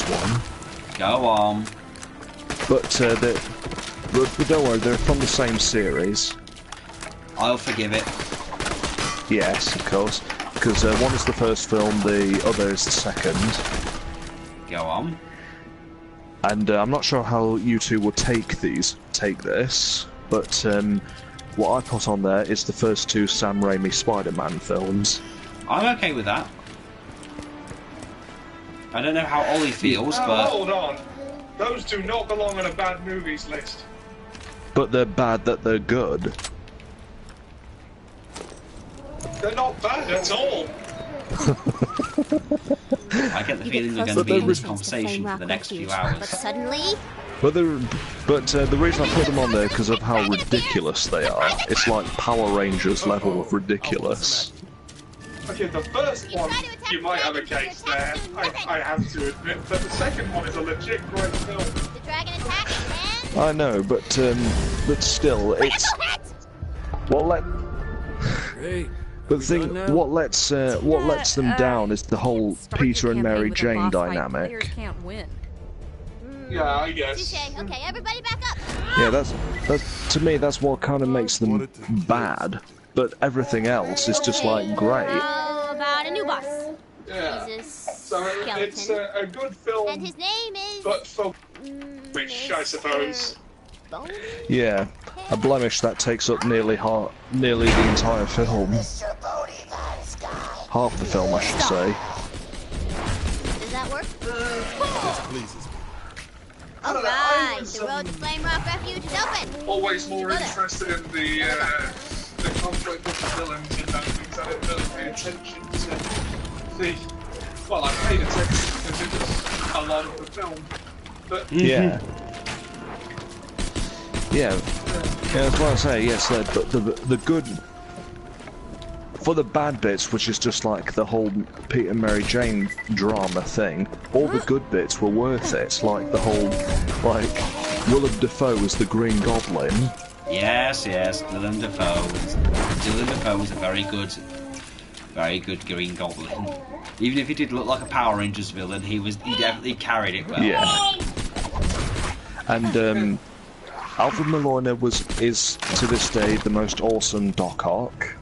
one. Go on. But don't worry, they're from the same series. I'll forgive it. Yes, of course. Because one is the first film, the other is the second. Go on. And I'm not sure how you two will take this, but what I put on there is the first two Sam Raimi Spider-Man films. I'm okay with that. I don't know how Ollie feels, but... Hold on. Those do not belong on a bad movies list. But they're bad that they're good. They're not bad at all. I get the feeling we're going to be in this conversation for the next few hours. But suddenly... But the reason I put them on there because of how ridiculous they are. It's like Power Rangers level of ridiculous. Okay, the first one, you might have a case there, I have to admit, but the second one is a legit great film. The dragon attacking, man! I know, but still, it's what lets them down is the whole Peter and Mary Jane dynamic. Yeah, I guess. Okay, everybody back up! Yeah, that's to me that's what kind of makes them bad. But everything else is just like great. How about a new boss? Yeah. He's a So skeleton. it's a good film, And his name is... but for which I suppose. Bone? Yeah, a blemish that takes up nearly the entire film. Half the film, I should say. Does that work? This pleases me. Alright, the road to Flame Rock Refuge is open! Always more interested in the conflict with the villains in that because I didn't really pay attention to the... Well, I paid attention because it was a lot of the film, but... Yeah. Yeah, that's what I say, yes, but the good... For the bad bits, which is just like the whole Peter and Mary Jane drama thing, all the good bits were worth it, like the whole, like, Willem Dafoe as the Green Goblin. Yes, Willem Dafoe. Willem Dafoe was a very good Green Goblin. Even if he did look like a Power Rangers villain, he definitely carried it well. Yeah. And Alfred Molina is to this day the most awesome Doc Ock.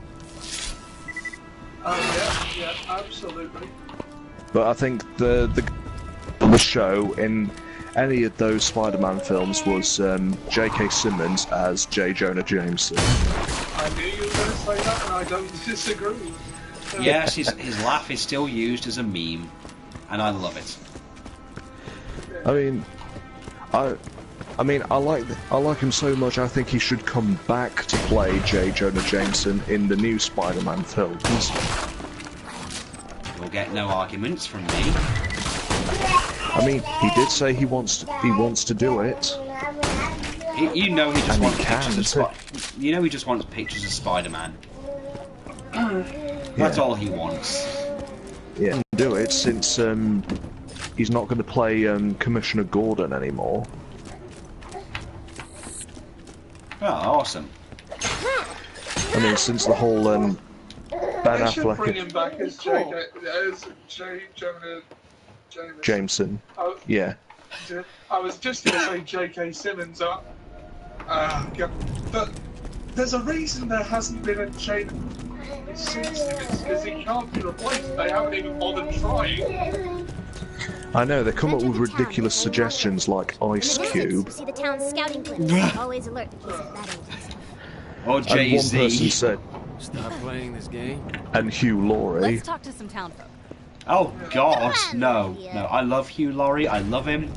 Oh yeah, absolutely. But I think the show in any of those Spider-Man films was J.K. Simmons as J. Jonah Jameson. I knew you were going to say that, and I don't disagree. Yes, his laugh is still used as a meme, and I love it. I like him so much. I think he should come back to play J. Jonah Jameson in the new Spider-Man films. You'll get no arguments from me. I mean, he did say he wants to do it. You know he just wants pictures of he just wants pictures of Spider-Man. That's all he wants. Yeah, do it since he's not going to play Commissioner Gordon anymore. Oh, awesome. I mean, since the whole Ben They should Affleck bring him back as J. Jonah Jameson. Oh, Yeah. I was just going to say J.K. Simmons. God. But there's a reason there hasn't been a J. Since him. It's because he can't be replaced. They haven't even bothered trying. I know, they come up with ridiculous suggestions like Ice Cube. See the town's scouting clips. Always alert in case of battle. Or And one Jay-Z. person said, Stop playing this game. and Hugh Laurie. Let's talk to some town folk. Oh God, no. I love Hugh Laurie. I love him,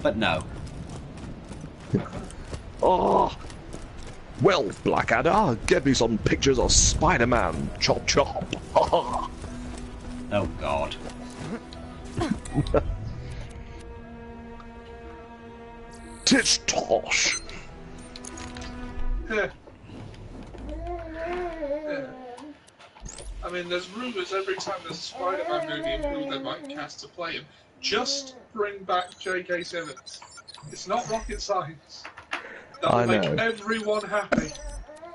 but no. Oh, well, Blackadder, get me some pictures of Spider-Man. Chop chop. Oh God. Titch tosh. Yeah. I mean, there's rumours every time there's a Spider-Man movie in who they might cast to play him. Just bring back J.K. Simmons. It's not rocket science. That'll make everyone happy.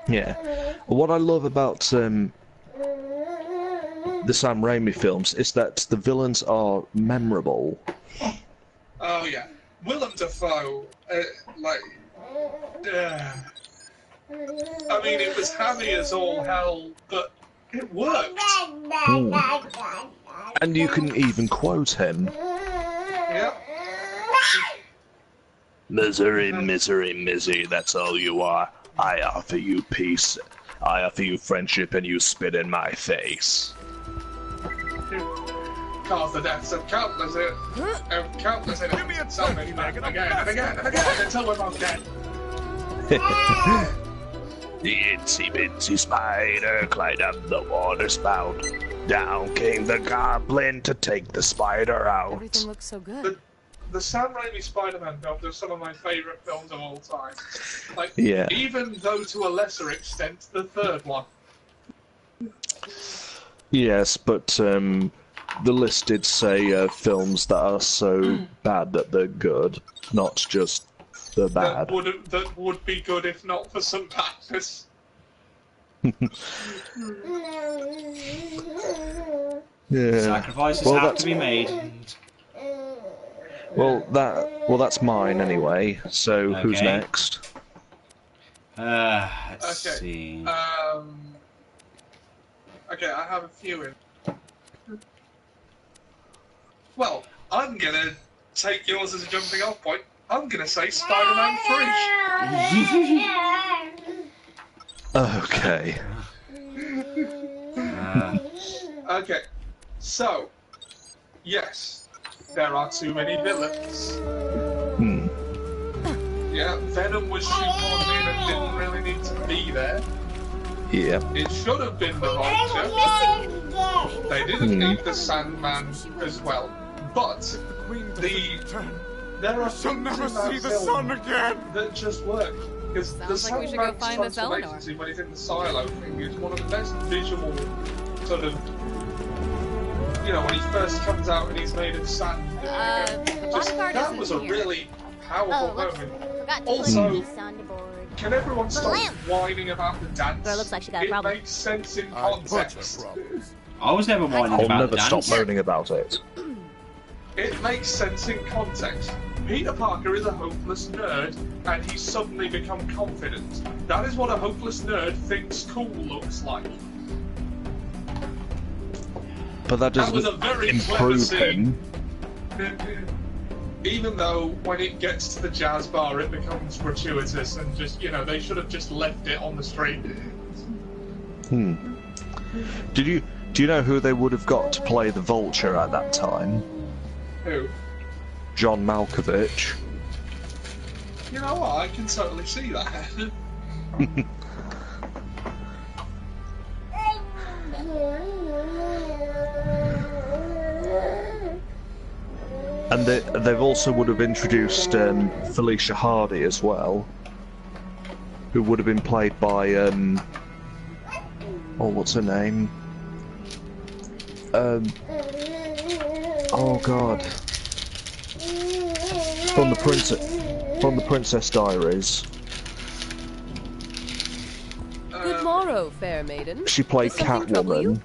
Yeah. What I love about the Sam Raimi films is that the villains are memorable. yeah. Willem Dafoe, like... I mean, it was hammy as all hell, but it worked. And you can even quote him. Yeah. Misery, misery, misery, that's all you are. I offer you peace. I offer you friendship and you spit in my face. Cause the deaths of countless innocent somebody again and again and again until we're both dead. The itsy bitsy spider climbed up the water spout. Down came the goblin to take the spider out. Everything looks so good. The Sam Raimi Spider-Man films are some of my favourite films of all time. Like, Yeah. even though to a lesser extent, the third one. Yes, but the list did say films that are so bad that they're good, not just they're bad. That would be good if not for some badness. Yeah. Sacrifices have to be made. Well, that's mine anyway. So who's Okay. next? Let's Okay. see. Okay, I have a few in. Well, I'm gonna take yours as a jumping off point. I'm gonna say Spider-Man 3. Okay. Okay, so, yes, there are too many villains. Yeah, Venom was shoehorned in and didn't really need to be there. Yeah. It should have been the Vulture. They didn't need the Sandman as well. But there are things in that film that just work. Because the Sounds like we should go Sandman's find Miss Eleanor. transformation scene when he's in the silo thing is one of the best visual sort of, you know, when he first comes out and he's made of sand. The bodyguard That isn't was a here. really powerful Oh, look, moment. forgot to Also- put the sounding board. Can everyone stop lamp. whining about the dance? Girl looks like she got a it problem. makes sense in A bunch of context. problems. I was never whining I'll about never the stop dance. moaning about it. It makes sense in context. Peter Parker is a hopeless nerd, and he's suddenly become confident. That is what a hopeless nerd thinks cool looks like. But that That was a doesn't very clever improve scene. him. Even though when it gets to the jazz bar it becomes gratuitous and just, you know, they should have just left it on the street. Do you know who they would have got to play the Vulture at that time? Who? John Malkovich. You know what, I can totally see that. And they've also would have introduced Felicia Hardy as well, who would have been played by what's her name? Oh God, from the Princess Diaries. Good morrow, fair maiden. She played Does something trouble you? Catwoman.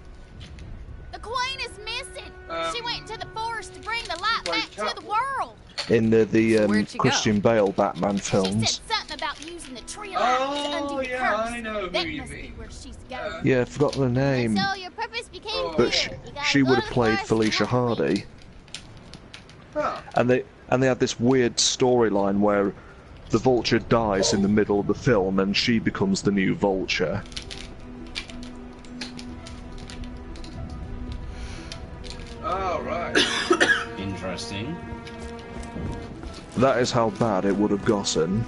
The queen is missing. She Um, went into the forest to bring the light like back to the world. In the Where'd she go? Christian Bale Batman She films. said something about using the tree light to undo Oh, the yeah, curse. I know That who you must be mean. where she's going. Yeah, I forgot the name. So your purpose became Oh. But clear. You gotta she go would to have the played forest Felicia and help the queen. Huh. And they had this weird storyline where the Vulture dies in the middle of the film and she becomes the new Vulture. Oh, right. Interesting. That is how bad it would have gotten.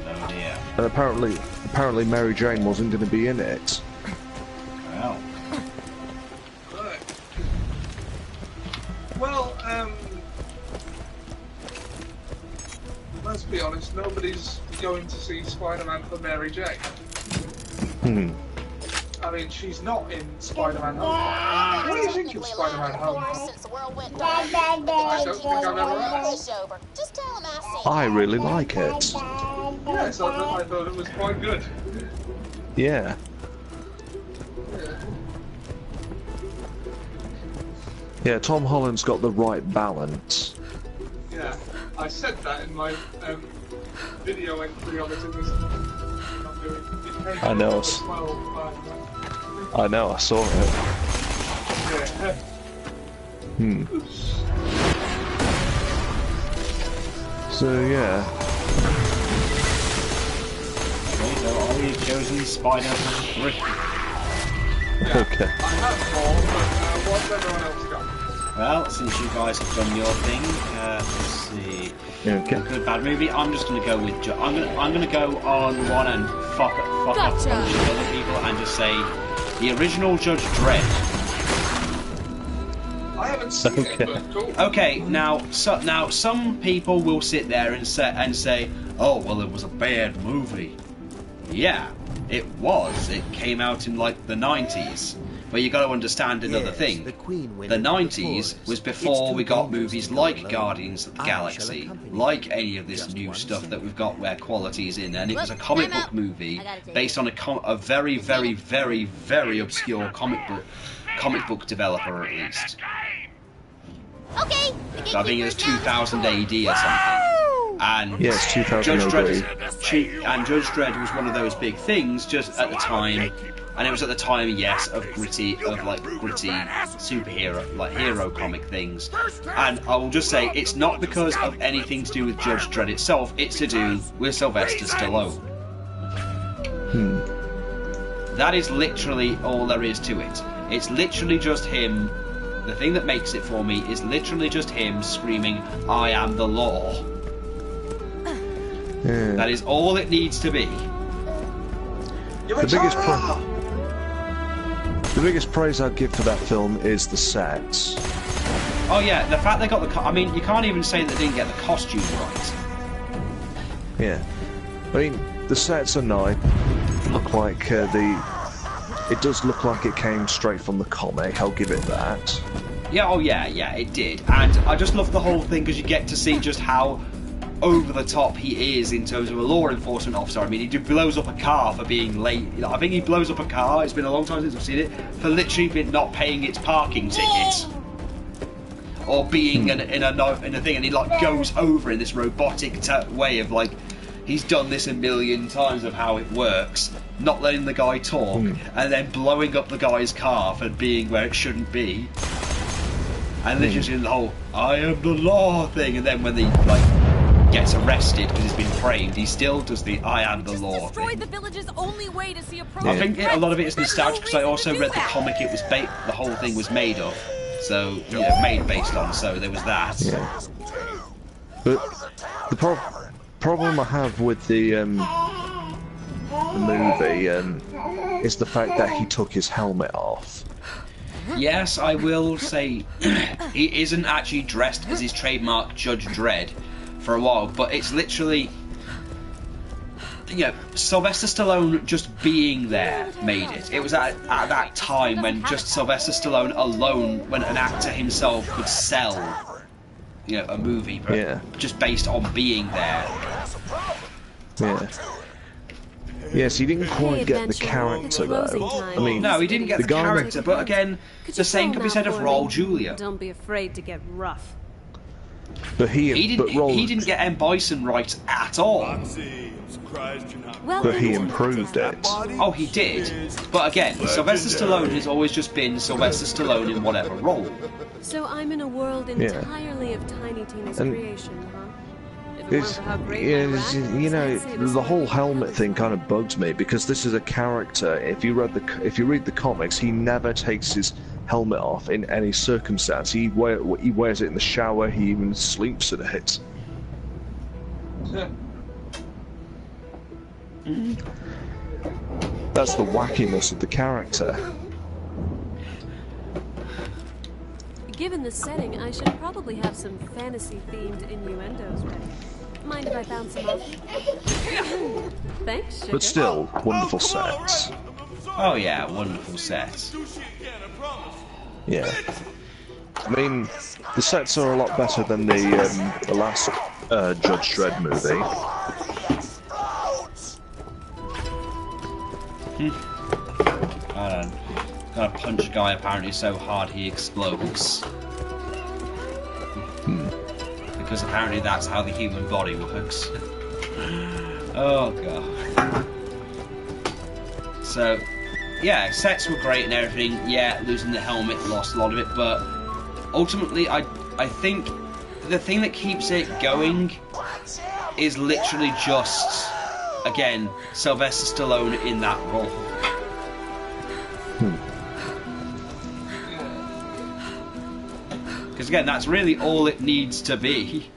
Oh dear. And apparently Mary Jane wasn't going to be in it. Well. Right. Well, let's be honest, nobody's going to see Spider-Man for Mary Jane. I mean, she's not in Spider-Man Homecoming. What do you think of Spider-Man Homecoming? Since the world went I don't think I've ever asked. over. Just tell him I see. I really like it. Yes, I thought it was quite good. Yeah. Yeah, Tom Holland's got the right balance. Yeah, I said that in my video entry on it in this. I know. I know, I saw it. Yeah. So, yeah. So all you've chosen Spider-Man 3. Yeah. Okay. I have more, but what's everyone else got? Well, since you guys have done your thing, let's see. Okay. Good bad movie. I'm just gonna go with. I'm gonna go on one and fuck up a bunch of other people and just say the original Judge Dredd. I haven't seen it, but cool. Okay, now some people will sit there and say, oh well, it was a bad movie. Yeah, it was. It came out in like the 90s. But you got to understand another thing. The 90s was before we got movies like Guardians of the Galaxy, like any of this new stuff that we've got where quality's in, and it was a comic book movie based on a very, very, very, very obscure comic book developer at least. Okay. So I think it was 2000 AD or something. And yes, 2000 and Judge Dredd was one of those big things just at the time. And it was at the time, yes, of gritty superhero, like hero comic things. And I will just say, it's not because of anything to do with Judge Dredd itself, it's to do with Sylvester Stallone. That is literally all there is to it. It's literally just him. The thing that makes it for me is literally just him screaming, I am the law. Yeah. That is all it needs to be. The biggest praise I'd give for that film is the sets. Oh yeah, the fact they got the... I mean, you can't even say that they didn't get the costume right. Yeah. I mean, the sets are nice. Look like it does look like it came straight from the comic, I'll give it that. Yeah, oh yeah, it did. And I just love the whole thing because you get to see just how over the top he is in terms of a law enforcement officer. I mean, he blows up a car for being late. I think he blows up a car, it's been a long time since I've seen it, for literally not paying its parking ticket. Or being in a thing, and he like goes over in this robotic way of like, he's done this a million times of how it works, not letting the guy talk, and then blowing up the guy's car for being where it shouldn't be. And then just in the whole, I am the law thing, and then when the like gets arrested because he's been framed, he still does the I am the law thing. The village's only way to see a I think a lot of it is nostalgic because I also read the comic it was the whole thing was made of, so you know, made based on, so there was that. Yeah. But the problem I have with the movie is the fact that he took his helmet off. Yes, I will say he isn't actually dressed as his trademark Judge Dredd for a while, but it's literally, you know, Sylvester Stallone just being there made it. It was at that time when just Sylvester Stallone alone, when an actor himself could sell, you know, a movie, just based on being there. Yeah. Yes, he didn't quite get the character though. I mean, no, he didn't get the character, but again, the same could be said of Raul Julia. Don't be afraid to get rough. But he didn't get M. Bison right at all. But he improved it. Oh, he did. But again, Sylvester Stallone has always just been Sylvester Stallone in whatever role. So I'm in a world entirely of Tiny Tina's creation, huh? You know, the whole helmet thing kind of bugs me because this is a character. If you read the comics, he never takes his helmet off in any circumstance. He wears it in the shower. He even sleeps in it. That's the wackiness of the character. Given the setting, I should probably have some fantasy-themed innuendos ready. Mind if I bounce them off? Thanks, sugar. But still, wonderful sets. Oh yeah, wonderful sets. Yeah. I mean, the sets are a lot better than the last Judge Dredd movie. Gonna punch a guy apparently so hard he explodes. because apparently that's how the human body works. Oh god. So, yeah, sets were great and everything. Yeah, losing the helmet lost a lot of it, but ultimately, I think the thing that keeps it going is literally just, again, Sylvester Stallone in that role. Because again, that's really all it needs to be.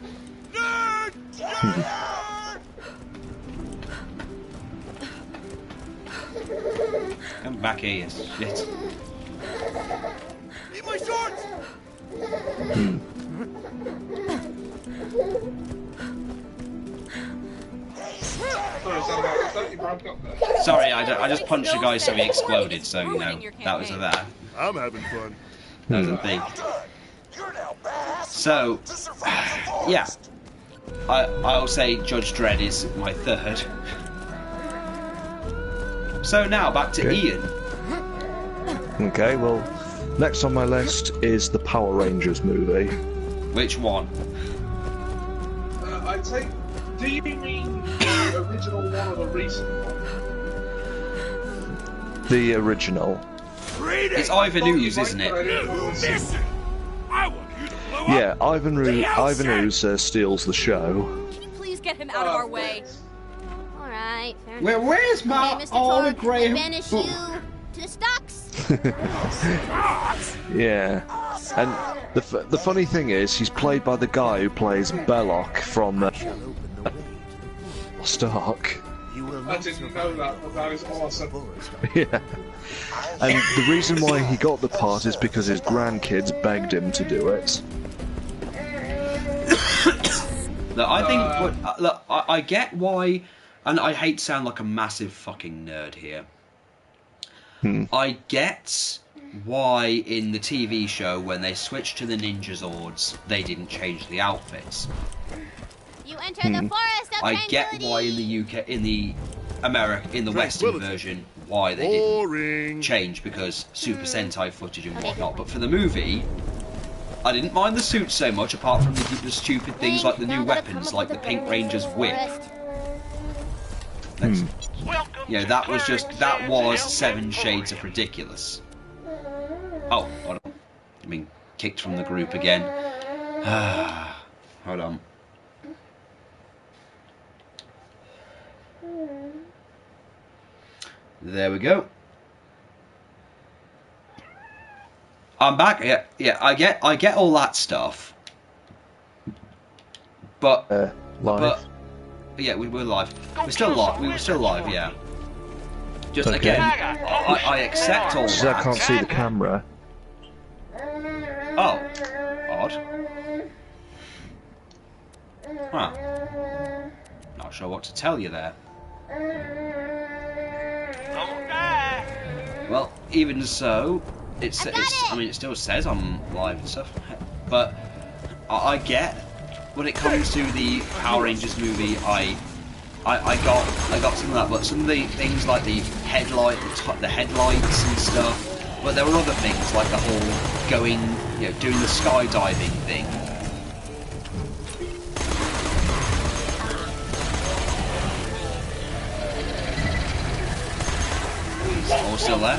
Come back here, you shit. Eat my shorts! Sorry, I just punched a guy so he exploded, so, you know, that was that. I'm having fun. That was a thing. So, yeah. I'll say Judge Dredd is my third. So now, back to Ian. Okay, well, next on my list is the Power Rangers movie. Which one? I take. Do you mean the original one or the recent one? The original. It's Ivan Ooze, isn't it? Listen! I want you to blow up! Yeah, Ivan Ooze steals the show. Can you please get him out of our way? Alright, fair enough. Where's Okay, my Mr. Torg, autograph? banish you to the stocks. Yeah, and the funny thing is, he's played by the guy who plays Belloc from Lost Ark. I didn't know that, but that is awesome. Yeah, and the reason why he got the part is because his grandkids begged him to do it. Look, I think look, I get why, and I hate to sound like a massive fucking nerd here. I get why in the TV show when they switched to the Ninja Zords they didn't change the outfits. You enter the forest of I get tranquility. why in the UK, in the Western version, why they didn't change, because Super Sentai footage and whatnot. But for the movie, I didn't mind the suits so much, apart from the stupid things like the new weapons, like the Pink Ranger's whip. Yeah, that was 7 shades of ridiculous. Oh, hold on. I mean, kicked from the group again. Hold on. There we go. I'm back. Yeah, I get all that stuff. But Live. yeah, we were live. We're still live. We were still live. Yeah. Just again, I accept all Because I that. can't see the camera. Oh, odd. Huh. Not sure what to tell you there. Well, even so, it's I mean, it still says I'm live and stuff, but I get when it comes to the Power Rangers movie, I got some of that, but some of the things like the headlights and stuff. But there were other things like the whole doing the skydiving thing. All still there?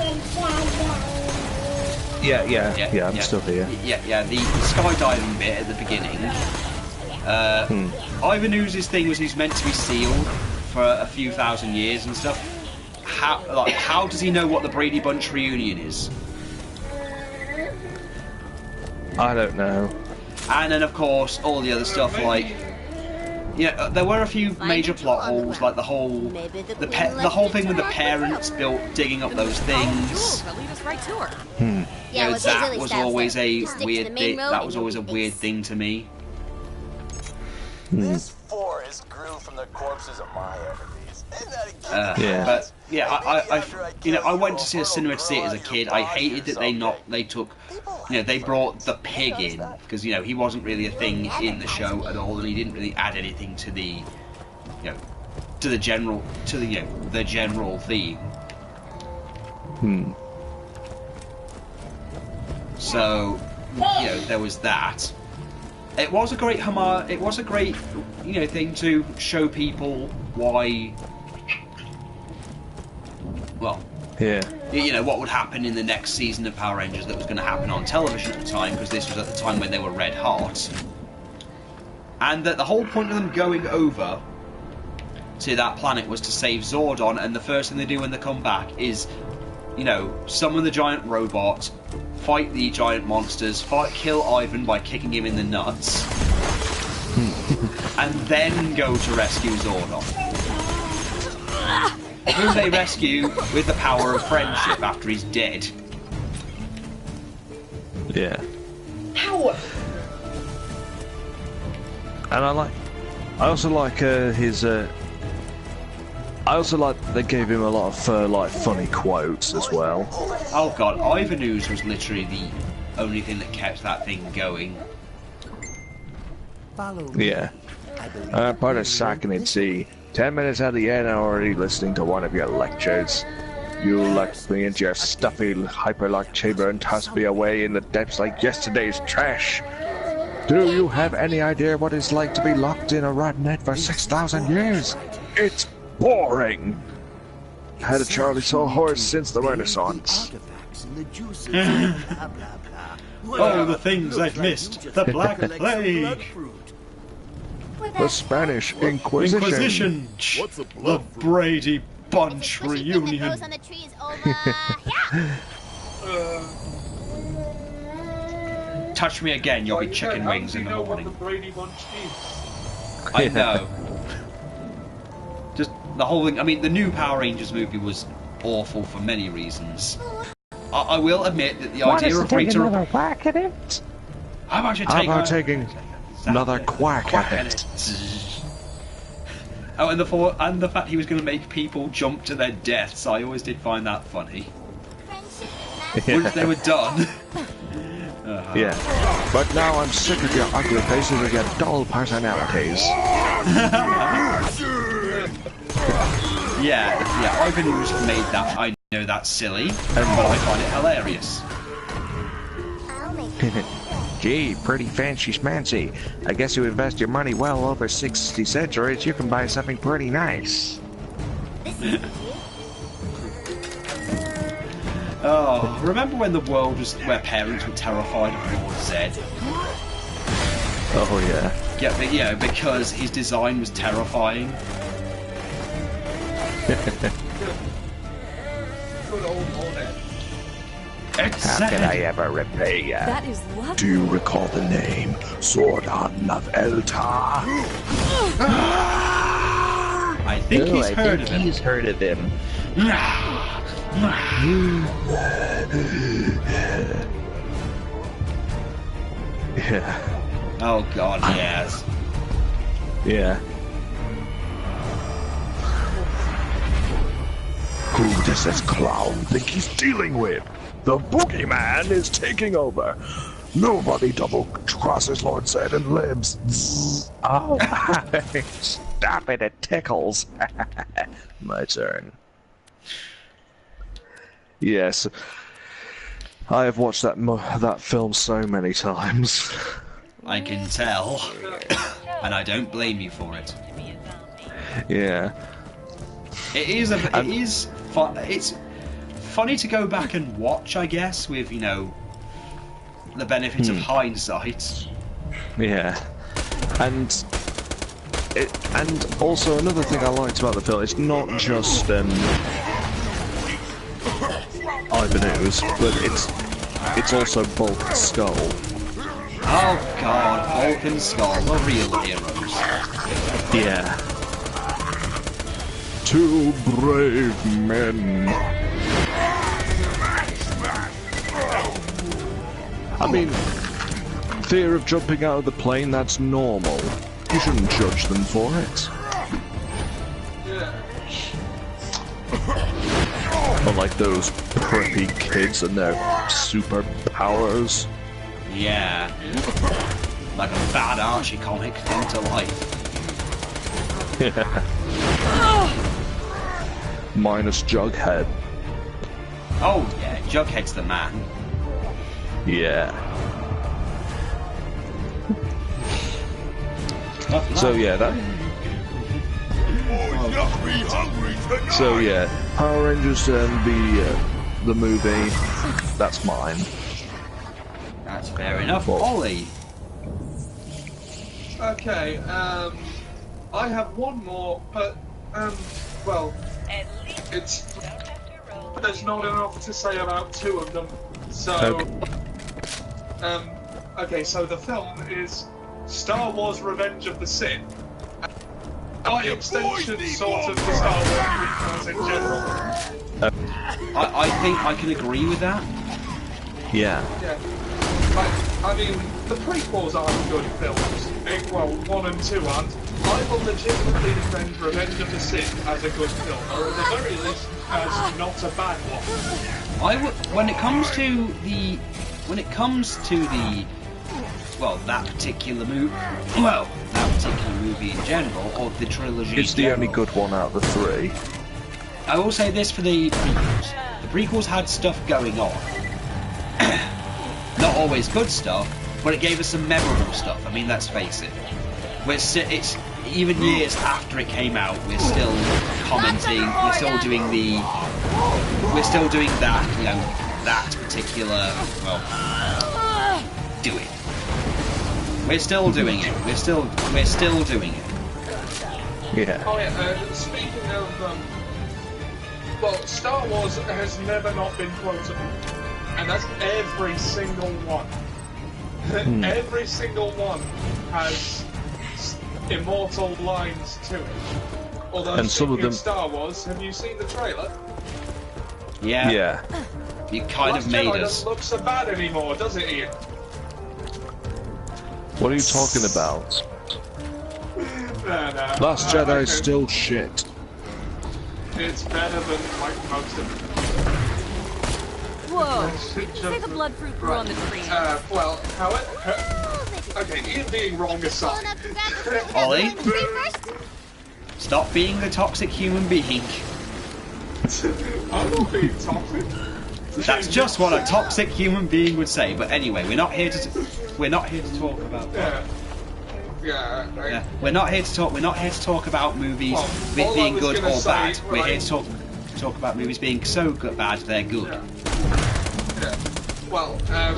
Yeah, I'm still here. Yeah, the skydiving bit at the beginning. Ivan Ooze's thing was he's meant to be sealed for a few thousand years and stuff. How does he know what the Brady Bunch reunion is? I don't know. And then of course all the other stuff like, there were a few major plot holes, like the whole thing with the parents digging up those things. That lead us right to her. Yeah, That was always a Just stick to the weird main thing. road That and was you'll always be a weird fixed. thing to me. This forest grew from the corpses of my enemies. Isn't that a gift? Yeah. But yeah, I went to see a cinema to see it as a kid. I hated that they brought the pig in, because he wasn't really a thing in the show at all, and he didn't really add anything to the the general theme. So there was that. It was a great it was a great, thing to show people why. Well, Yeah. What would happen in the next season of Power Rangers that was going to happen on television at the time, because this was at the time when they were red hot. And that the whole point of them going over to that planet was to save Zordon, and the first thing they do when they come back is, summon the giant robot, fight the giant monsters, kill Ivan by kicking him in the nuts, and then go to rescue Zordon. Whom they rescue with the power of friendship after he's dead. Yeah. Power! And I also like his. I also like they gave him a lot of funny quotes as well. Oh god, Ivan Ooze was literally the only thing that kept that thing going. Yeah. Part of Sakin and see. 10 minutes at the end, I'm already listening to one of your lectures. You locked me into your stuffy hyperlock chamber and tossed me away in the depths like yesterday's trash. Do you have any idea what it's like to be locked in a rat-net for 6,000 years? It's boring! Had a Charlie saw horse since the Renaissance. Oh, the things I've missed! The Black Plague! The Spanish Inquisition. What's a The bluff? Brady Bunch reunion! On the tree is over. Yeah. Touch me again, you'll be chicken wings in the What the morning. Brady Bunch is? I know. Just the whole thing. I mean, the new Power Rangers movie was awful for many reasons. I will admit that the idea of Rita. another whack at it? How about you How take about taking another quack at it? Oh, and the fact he was going to make people jump to their deaths, I always did find that funny. Once they were done. Yeah. But now I'm sick of your ugly faces and your dull personalities. Yeah, Ivan Ooze made that, I know that's silly, but I find it hilarious. Gee, pretty fancy schmancy. I guess you invest your money well over 60 centuries, you can buy something pretty nice. Oh, remember when the world was where parents were terrified of Lord Zed? Oh yeah. Yeah, because his design was terrifying. Good old Lord. It's How can Zed. I ever repay you? That is lovely. Do you recall the name Zordon of Eltar? I think he's heard of him. He's heard of him. Yeah. Oh god, yes. Yeah. Who does this clown think he's dealing with? The boogeyman is taking over. Nobody double crosses Lord Zed and lives. Oh, stop it! It tickles. My turn. Yes, I have watched that film so many times. I can tell. And I don't blame you for it. Yeah. It's funny to go back and watch, I guess, with, the benefit of hindsight. Yeah. And also another thing I liked about the film, it's not just Ivan Ooze, but it's also Bulk and Skull. Oh god, Hulk and Skull, the real heroes. Yeah. Two brave men. I mean, fear of jumping out of the plane, that's normal. You shouldn't judge them for it. Unlike those preppy kids and their superpowers. Yeah. Like a bad Archie comic come to life. Yeah. Minus Jughead. Oh yeah, Jughead's the man. Yeah. So yeah, that. Boys, got me hungry tonight. So yeah, Power Rangers and the movie. That's mine. That's fair enough. Well- Ollie. Okay, I have one more, but, well, it's... There's not enough to say about two of them, so... Okay, so the film is Star Wars Revenge of the Sith. By extension, sort of the Star Wars prequels in general. I think I can agree with that. Yeah. Yeah. I mean, the prequels aren't good films. Well, 1 and 2 aren't. I will legitimately defend Revenge of the Sith as a good film, or at the very least, as not a bad one. When it comes to the, well, that particular movie, in general, or the trilogy. It's the only good one out of the three. I will say this for the prequels. The prequels had stuff going on. Not always good stuff, but it gave us some memorable stuff. I mean, let's face it. It's even years after it came out, we're still commenting. We're still doing that. You know, that particular. Well, do it. We're still doing it. We're still doing it. Yeah. Oh yeah. Speaking of, well, Star Wars has never not been quotable. And that's every single one. Every single one has immortal lines to it. Although, and some of them... Star Wars, have you seen the trailer? Yeah. Yeah. You kind Last of made Jedi us. doesn't look so bad anymore, does it, Ian? What are you talking about? No. Last Jedi's still shit. It's better than, like, most of them. Whoa! Say the blood fruit grew on the tree. Well, however... Okay, Ian being wrong aside... Ollie, stop being the toxic human being. I'm not being toxic. That's just what a toxic human being would say. But anyway, we're not here to talk about. Yeah. We're not here to talk. We're not here to talk about movies being good or bad. We're here to talk about movies being so good, bad they're good. Yeah. Well, what I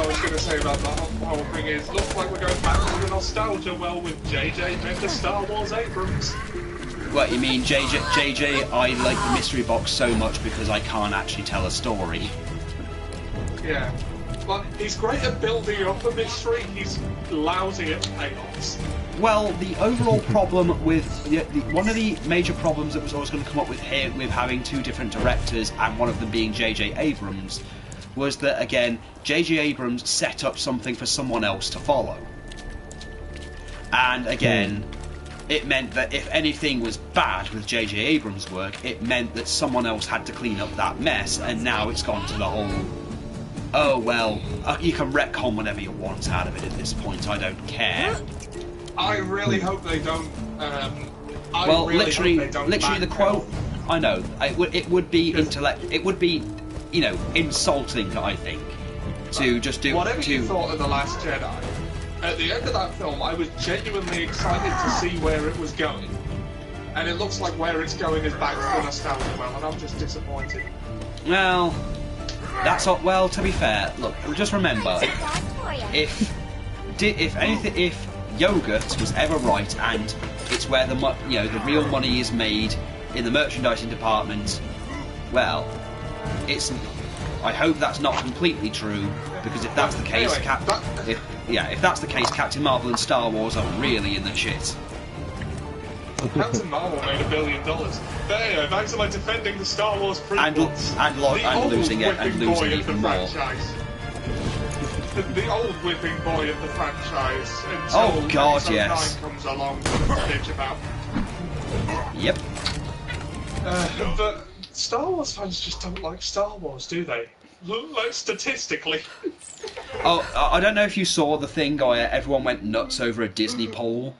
was going to say about the whole thing is, looks like we're going back to the nostalgia well with JJ and the Star Wars Abrams. What you mean, JJ? I like the mystery box so much because I can't actually tell a story. Yeah. Well, he's great at building up a mystery, he's lousy at payoffs. Well, the overall problem with one of the major problems that was always going to come up with here with having two different directors and one of them being J.J. Abrams was that again J.J. Abrams set up something for someone else to follow, and again it meant that if anything was bad with J.J. Abrams' work, it meant that someone else had to clean up that mess, and now it's gone to the whole. Oh well, you can retcon whatever you want out of it at this point. I don't care. I really hope they don't. Well, literally, the quote. I know it would be It would be, insulting. I think to just do whatever you thought of The Last Jedi. At the end of that film, I was genuinely excited to see where it was going, and it looks like where it's going is back to the nostalgia well, and I'm just disappointed. Well, that's all. Well, to be fair, look, just remember, if yogurt was ever right, and it's where the real money is made in the merchandising department. Well, it's. I hope that's not completely true, because if that's the case, anyway, if that's the case, Captain Marvel and Star Wars are really in the shit. Captain Marvel made $1 billion. But anyway, back to my defending the Star Wars prequels. And losing even more. The old whipping boy of the franchise until Oh God, Episode yes. 9 comes along to bitch about. Yep. But Star Wars fans just don't like Star Wars, do they? Like, statistically. Oh, I don't know if you saw the thing where everyone went nuts over a Disney poll.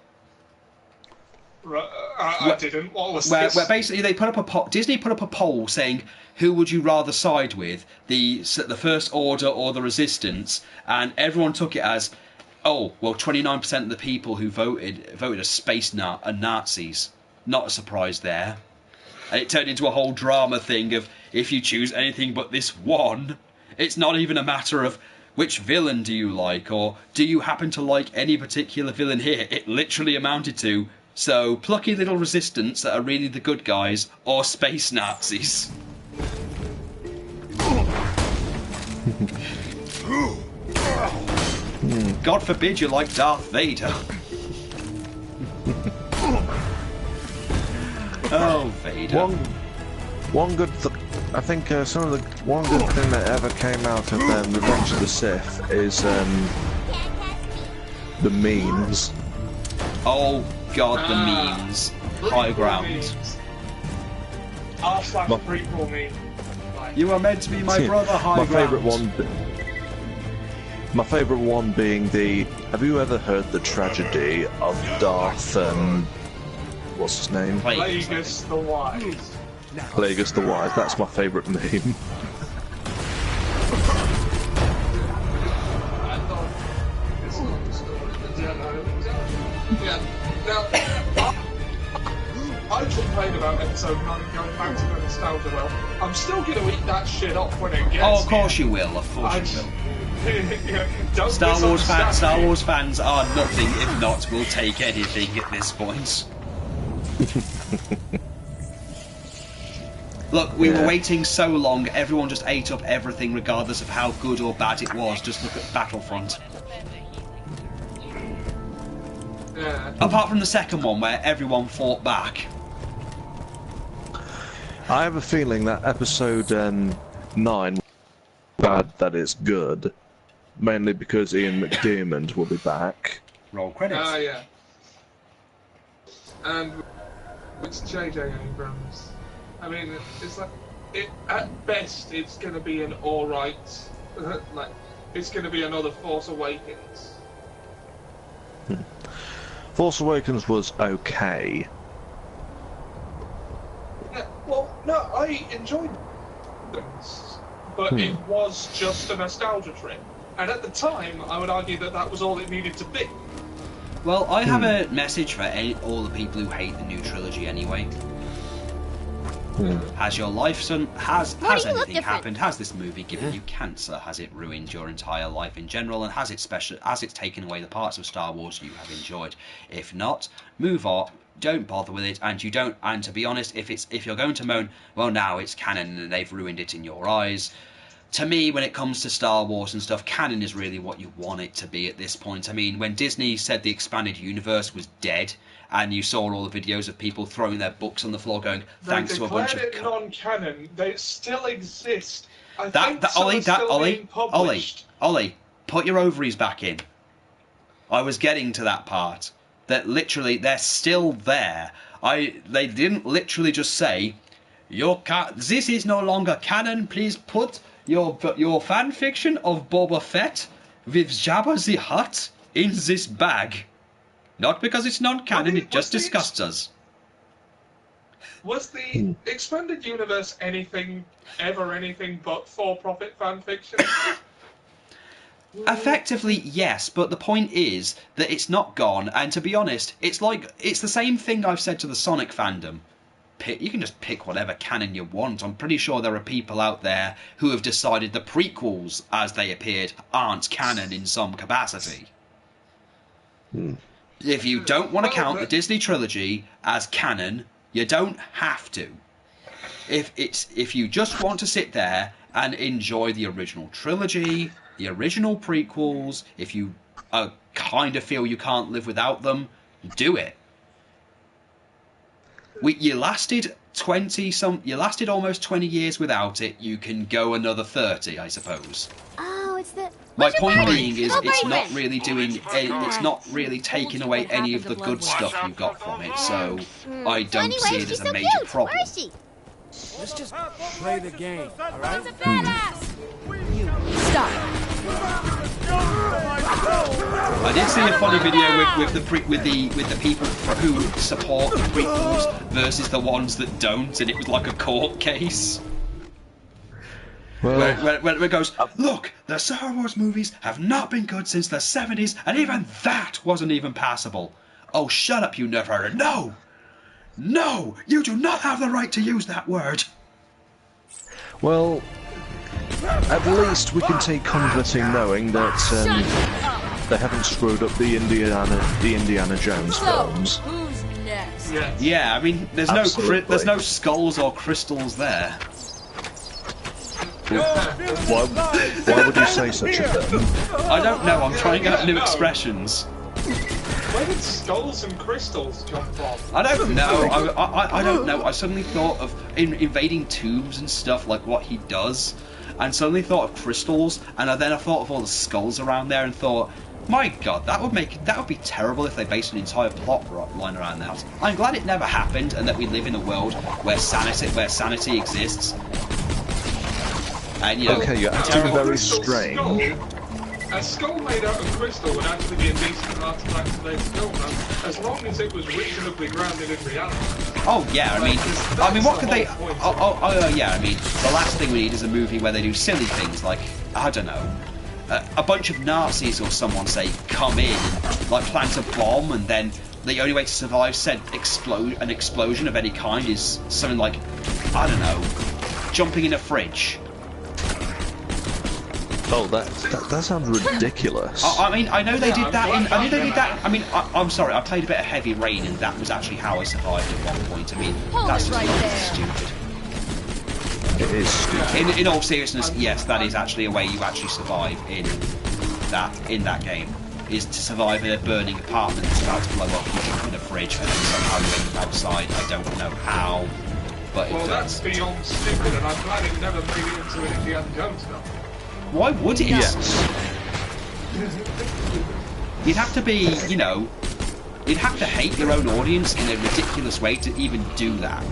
I didn't. What was where this? basically they put up Disney put up a poll saying who would you rather side with, the First Order or the Resistance, and everyone took it as Oh, well, 29% of the people who voted as space Nazis. Not a surprise there. And it turned into a whole drama thing of, if you choose anything but this one, it's not even a matter of which villain do you like, or do you happen to like any particular villain here. It literally amounted to, so plucky little resistance that are really the good guys, or space Nazis. God forbid you like Darth Vader. Oh, Vader. One good I think one good thing that ever came out of Revenge of the Sith is the memes. Oh God, the memes. High ground. R/prequel meme. You are meant to be my brother, high ground. My favourite one being the... Have you ever heard the tragedy of Darth... what's his name? Plagueis the Wise. Plagueis the Wise, that's my favourite meme. I thought it's not the story of the Jedi. Yeah, now... I complain about episode 9 going back to the nostalgia well. I'm still going to eat that shit up when it gets Oh, of course you will, of course you will. Don't Star Wars fans are nothing if not will take anything at this point. Look, we were waiting so long, everyone just ate up everything regardless of how good or bad it was. Just look at Battlefront. Yeah. Apart from the second one where everyone fought back. I have a feeling that episode 9 bad that it's good. Mainly because Ian McDiarmid will be back. Roll credits. Yeah. And it's J.J. Abrams. I mean, it's like, at best, it's going to be an alright, like, it's going to be another Force Awakens. Force Awakens was okay. Yeah, well, no, I enjoyed them, but it was just a nostalgia trip. And at the time, I would argue that that was all it needed to be. Well, I have a message for all the people who hate the new trilogy anyway. Has your life has anything happened? Has this movie given you cancer? Has it ruined your entire life in general? And has it taken away the parts of Star Wars you have enjoyed? If not, move on. Don't bother with it. And to be honest, if you're going to moan, well, now it's canon and they've ruined it in your eyes. To me, when it comes to Star Wars and stuff, canon is really what you want it to be at this point. I mean, when Disney said the expanded universe was dead, and you saw all the videos of people throwing their books on the floor going, thanks to a bunch of... They declared it non-canon. They still exist. Ollie, put your ovaries back in. I was getting to that part. That literally, they're still there. They didn't literally just say, this is no longer canon, please put your fan fiction of Boba Fett with Jabba the Hutt in this bag. Not because it's non-canon, it just disgusts us. Was the expanded universe anything but for-profit fan fiction? Effectively, yes, but the point is that it's not gone, and to be honest, it's the same thing I've said to the Sonic fandom. You can just pick whatever canon you want. I'm pretty sure there are people out there who have decided the prequels, as they appeared, aren't canon in some capacity. If you don't want to count the Disney trilogy as canon, you don't have to. If you just want to sit there and enjoy the original trilogy, the original prequels, if you kind of feel you can't live without them, do it. You lasted almost 20 years without it. You can go another 30, I suppose. Oh, it's the... My point being is it's not really it's not really taking away any of the good stuff you got from it, so I don't see it as a major problem. Let's just play the game, alright? Stop. I did see a funny video with the people who support the prequels versus the ones that don't, and it was like a court case. Well, where it goes, look, the Star Wars movies have not been good since the 70s, and even that wasn't even passable. Oh, shut up, you nerdherder. No! No! You do not have the right to use that word! well, at least we can take comfort in knowing that they haven't screwed up the Indiana Jones films. Who's next? Yes. Yeah, I mean, there's no skulls or crystals there. Why would you say such a thing? I don't know, I'm trying out new expressions. Where did skulls and crystals come from? I don't know. I don't know. I suddenly thought of invading tombs and stuff, like what he does, and suddenly thought of crystals, and then I thought of all the skulls around there, and thought, my God, that would be terrible if they based an entire plot line around that. I'm glad it never happened, and that we live in a world where sanity exists. And you know, okay, you're acting very strange. A skull made out of crystal would actually be a decent artifact to make a skull, as long as it was reasonably grounded in reality. Oh yeah, I mean, what could they? Yeah, I mean, the last thing we need is a movie where they do silly things like, I don't know, a bunch of Nazis or someone say come in, like plant a bomb, and then the only way to survive said an explosion of any kind is something like, I don't know, jumping in a fridge. Oh, that sounds ridiculous. I mean, I know they did that in... I know they did that... I mean, I'm sorry, I played a bit of Heavy Rain, and that was actually how I survived at one point. I mean, that's just stupid. It is stupid. In all seriousness, yes, that is actually a way you actually survive in that game. Is to survive in a burning apartment that's about to blow up, you jump in a fridge, and then somehow you end outside. I don't know how, but well, that's beyond stupid, and I'm glad it never made it into an Indiana Jones film. Why would it? Yes. You'd have to be, you know, you'd have to hate your own audience in a ridiculous way to even do that.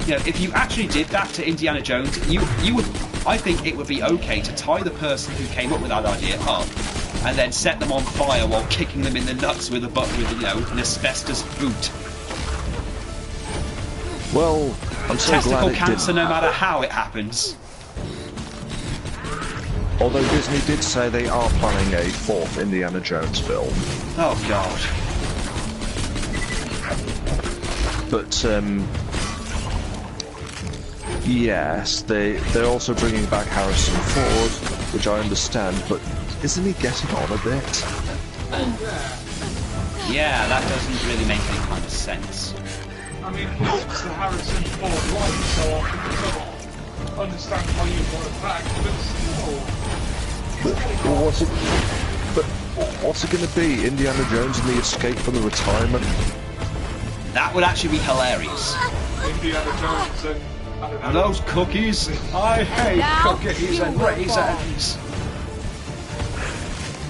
You know, if you actually did that to Indiana Jones, you would, I think it would be okay to tie the person who came up with that idea up and then set them on fire while kicking them in the nuts with you know, an asbestos boot. Well, I'm so Testicle glad it cancer, didn't. no matter how it happens. Although Disney did say they are planning a 4th Indiana Jones film. Oh God. But yes, they're also bringing back Harrison Ford, which I understand. But isn't he getting on a bit? Yeah, that doesn't really make any kind of sense. I mean, it's the Harrison Ford line, so I can sort of understand why you want it back, But what's it going to be? Indiana Jones and the escape from the retirement? That would actually be hilarious. Indiana Jones and, I don't know. Those cookies? I hate cookies and raisins.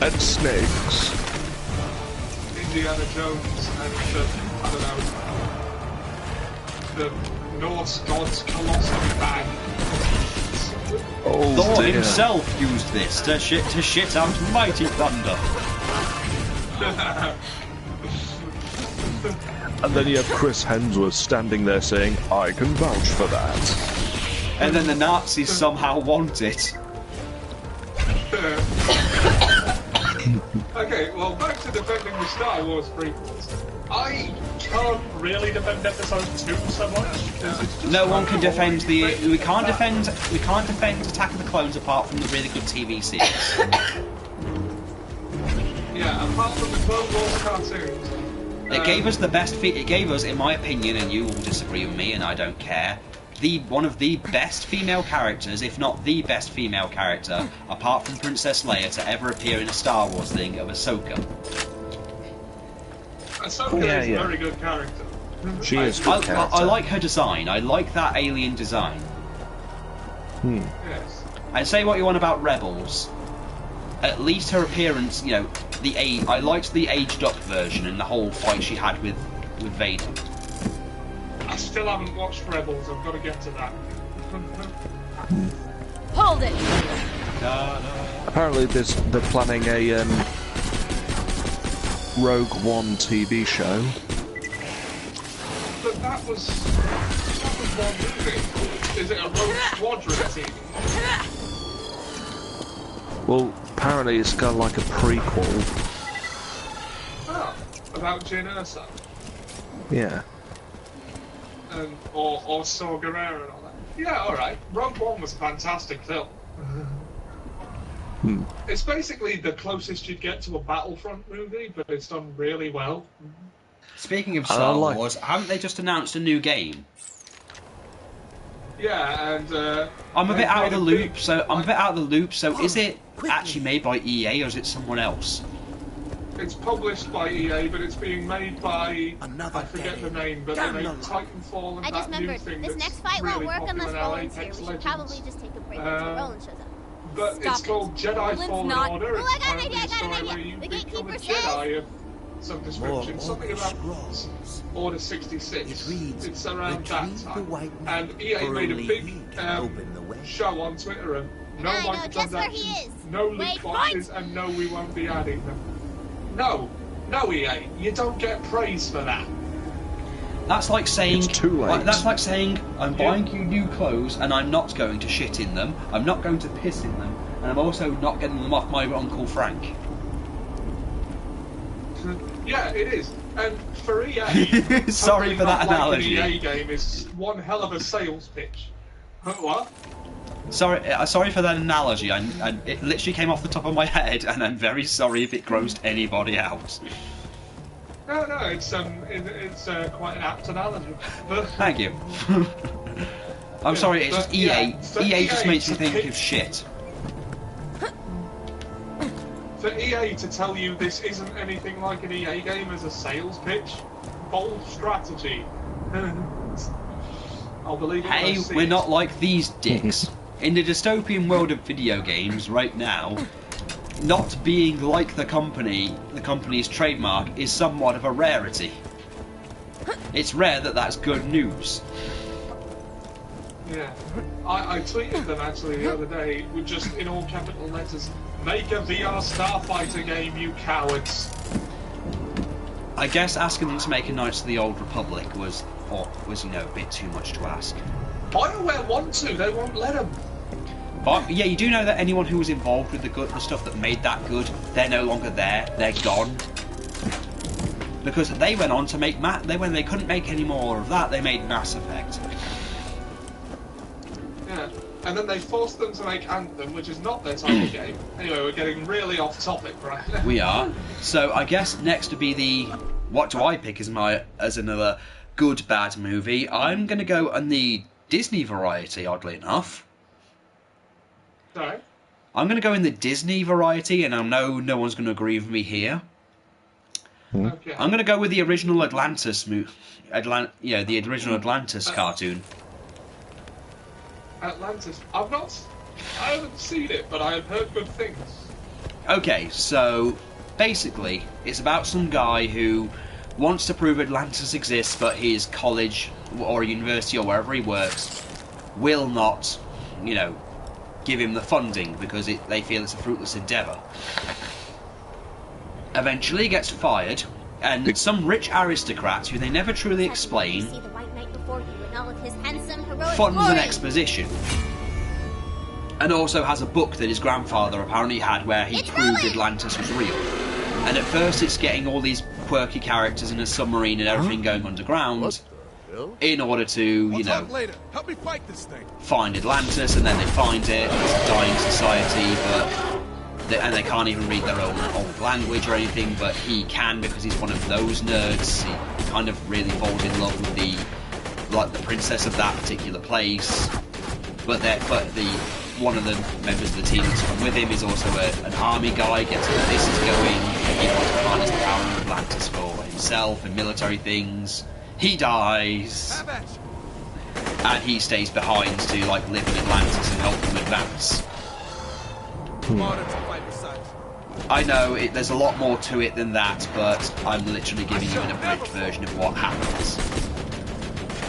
And snakes. Indiana Jones and, I don't know, the Norse god's colossal bag. Oh, Thor dear. himself used this to shit out mighty thunder. And then you have Chris Hemsworth standing there saying, I can vouch for that. And then the Nazis somehow want it. Okay, well, back to defending the Star Wars prequels. I can't really defend Episode 2 so much. No one can defend the. We can't defend Attack of the Clones apart from the really good TV series. Yeah, apart from the Clone Wars cartoons. It gave us the best. It gave us, in my opinion, and you will disagree with me, and I don't care. One of the best female characters, if not the best female character, apart from Princess Leia, to ever appear in a Star Wars thing, of Ahsoka. Ahsoka is a very good character. She is a good character. I like her design. I like that alien design. Yes. And say what you want about Rebels. At least her appearance, you know, I liked the aged up version and the whole fight she had with Vader. I still haven't watched Rebels, I've got to get to that. Hold it! Apparently they're planning a Rogue One TV show. But that was One movie? Is it a Rogue Squadron team? Well, apparently it's got like a prequel. Oh, about Jyn Erso. Yeah. And, or Saw Gerrera and all that. Yeah, alright. Rogue One was a fantastic film. It's basically the closest you'd get to a Battlefront movie, but it's done really well. Speaking of Star Wars, haven't they just announced a new game? Yeah, and I'm a bit out of the loop. So is it actually made by EA or is it someone else? It's published by EA, but it's being made by I forget the name, but they made Titanfall and I just that new remembered, thing this that's next fight really won't work unless popular in Roland's here. Apex We should Legends. probably just take a break until Roland shows up. But Stop it's called Jedi Roland's Fallen not- Order. Oh, I got an It's idea, I got an apparently a story idea. where you The become a gatekeeper Jedi of some description, something about Scrolls. Order 66. It reads, It's around that "Retrieve the time. white knight And EA made a early big to open the way." show on Twitter of no I know just where he microtransactions, is. no loot Wait, boxes, and no, we won't be adding them. No, EA, you don't get praise for that. That's like saying It's too late. That's like saying I'm buying you new clothes and I'm not going to shit in them. I'm not going to piss in them, and I'm also not getting them off my Uncle Frank. Yeah, it is. And for EA, Sorry for that not analogy. Like an EA game is one hell of a sales pitch. What? Sorry for that analogy. And it literally came off the top of my head, and I'm very sorry if it grossed anybody out. No, it's quite an apt analogy. But, Thank you. I'm sorry. It's just EA. so EA just makes me to think pick- of shit. For EA to tell you this isn't anything like an EA game as a sales pitch, bold strategy. I'll believe it. when I Hey, see we're it. not like these dicks. In the dystopian world of video games right now, not being like the company's trademark is somewhat of a rarity. It's rare that that's good news. Yeah, I tweeted them actually the other day with just in all capital letters, make a VR Starfighter game, you cowards. I guess asking them to make a Knights of the Old Republic was a bit too much to ask. BioWare want to, they won't let them. But yeah, you do know that anyone who was involved with the stuff that made that good, they're no longer there. They're gone. Because they went on to make when they couldn't make any more of that, they made Mass Effect. Yeah, and then they forced them to make Anthem, which is not their type of game. Anyway, we're getting really off topic right now. We are. So I guess next to be the what do I pick as another good bad movie? I'm gonna go on the Disney variety, oddly enough. Sorry? I'm going to go in the Disney variety, and I know no one's going to agree with me here. Okay. I'm going to go with the original Atlantis the original Atlantis cartoon. Atlantis. I haven't seen it, but I have heard good things. Okay, so basically, it's about some guy who wants to prove Atlantis exists, but his college or university or wherever he works will not, give him the funding because they feel it's a fruitless endeavour. Eventually he gets fired, and some rich aristocrat, who they never truly explain, funds an exposition. And also has a book that his grandfather apparently had where he proved Atlantis was real. And at first it's getting all these quirky characters in a submarine and everything going underground in order to, Help me fight this thing. find Atlantis, and then they find it. It's a dying society, and they can't even read their own old language or anything, but he can because he's one of those nerds. He kind of really falls in love with the princess of that particular place. But one of the members of the team that's come with him is also an army guy, gets where this is going. He wants to harness the power of Atlantis for himself and military things. He dies, and he stays behind to live in Atlantis and help them advance. I know there's a lot more to it than that, but I'm literally giving you an abridged version of what happens.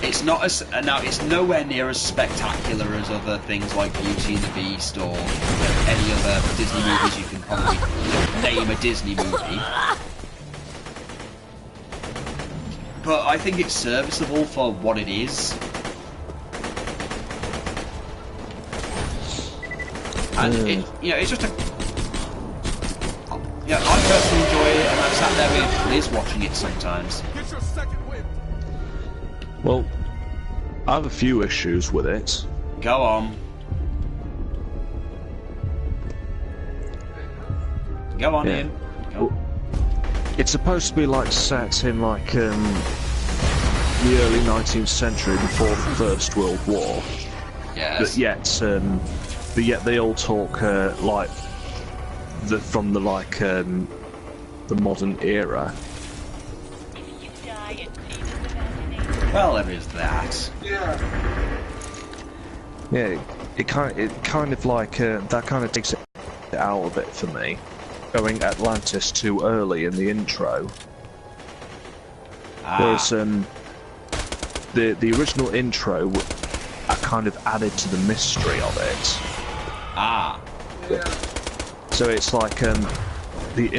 It's not it's nowhere near as spectacular as other things like Beauty and the Beast or any other Disney movies you can probably name a Disney movie. But I think it's serviceable for what it is. And it's just a. Yeah, I personally enjoy it, and I've sat there with Liz watching it sometimes. Get your second wind. Well, I have a few issues with it. Go on. Go on, Yeah. Ian. Go. It's supposed to be like set in like the early 19th century before the First World War. Yes. But yet they all talk like from the the modern era. Well, there is that. Yeah. Yeah, it kind of like that kind of takes it out of it for me. Going Atlantis too early in the intro. Whereas the original intro kind of added to the mystery of it. Ah. Yeah. So it's like in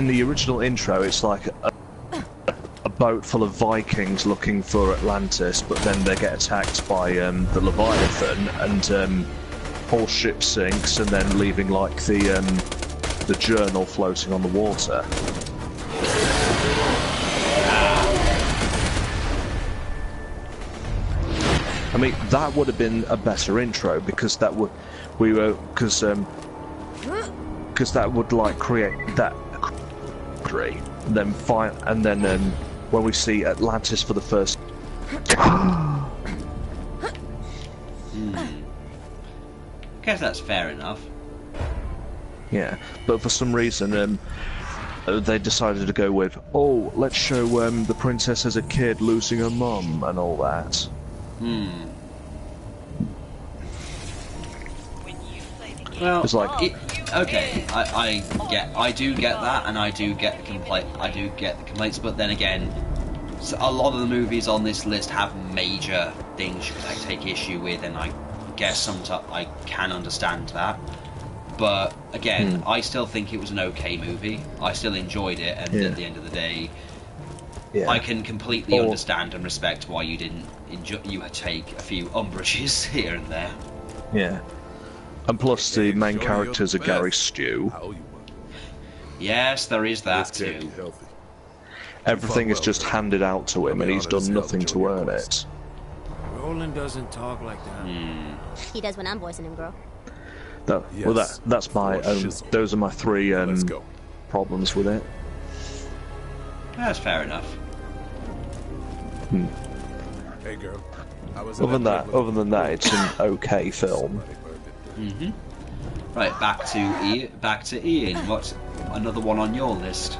the original intro, it's like a boat full of Vikings looking for Atlantis, but then they get attacked by the Leviathan, and whole ship sinks, and then leaving like the journal floating on the water. I mean, that would have been a better intro because that would because that would like create that tree, then when we see Atlantis for the first. Guess that's fair enough. Yeah, but for some reason, they decided to go with, oh, let's show the princess as a kid losing her mum and all that. Well, It's like okay, I do get that, and I do get the complaints, but then again, a lot of the movies on this list have major things I take issue with, and I guess sometimes I can understand that. But again, I still think it was an okay movie. I still enjoyed it, and at the end of the day, I can completely understand and respect why you didn't enjoy. You take a few umbrages here and there. Yeah, and plus the main characters are Gary Stew. Yes, there is that too. Everything is just handed out to him, and he's done nothing to earn it. Roland doesn't talk like that. He does when I'm voicing him, girl. No, well, that's my own. Those are my three problems with it. That's fair enough. Hey girl. Other than that, it's an okay film. Right, back to Ian. What's another one on your list?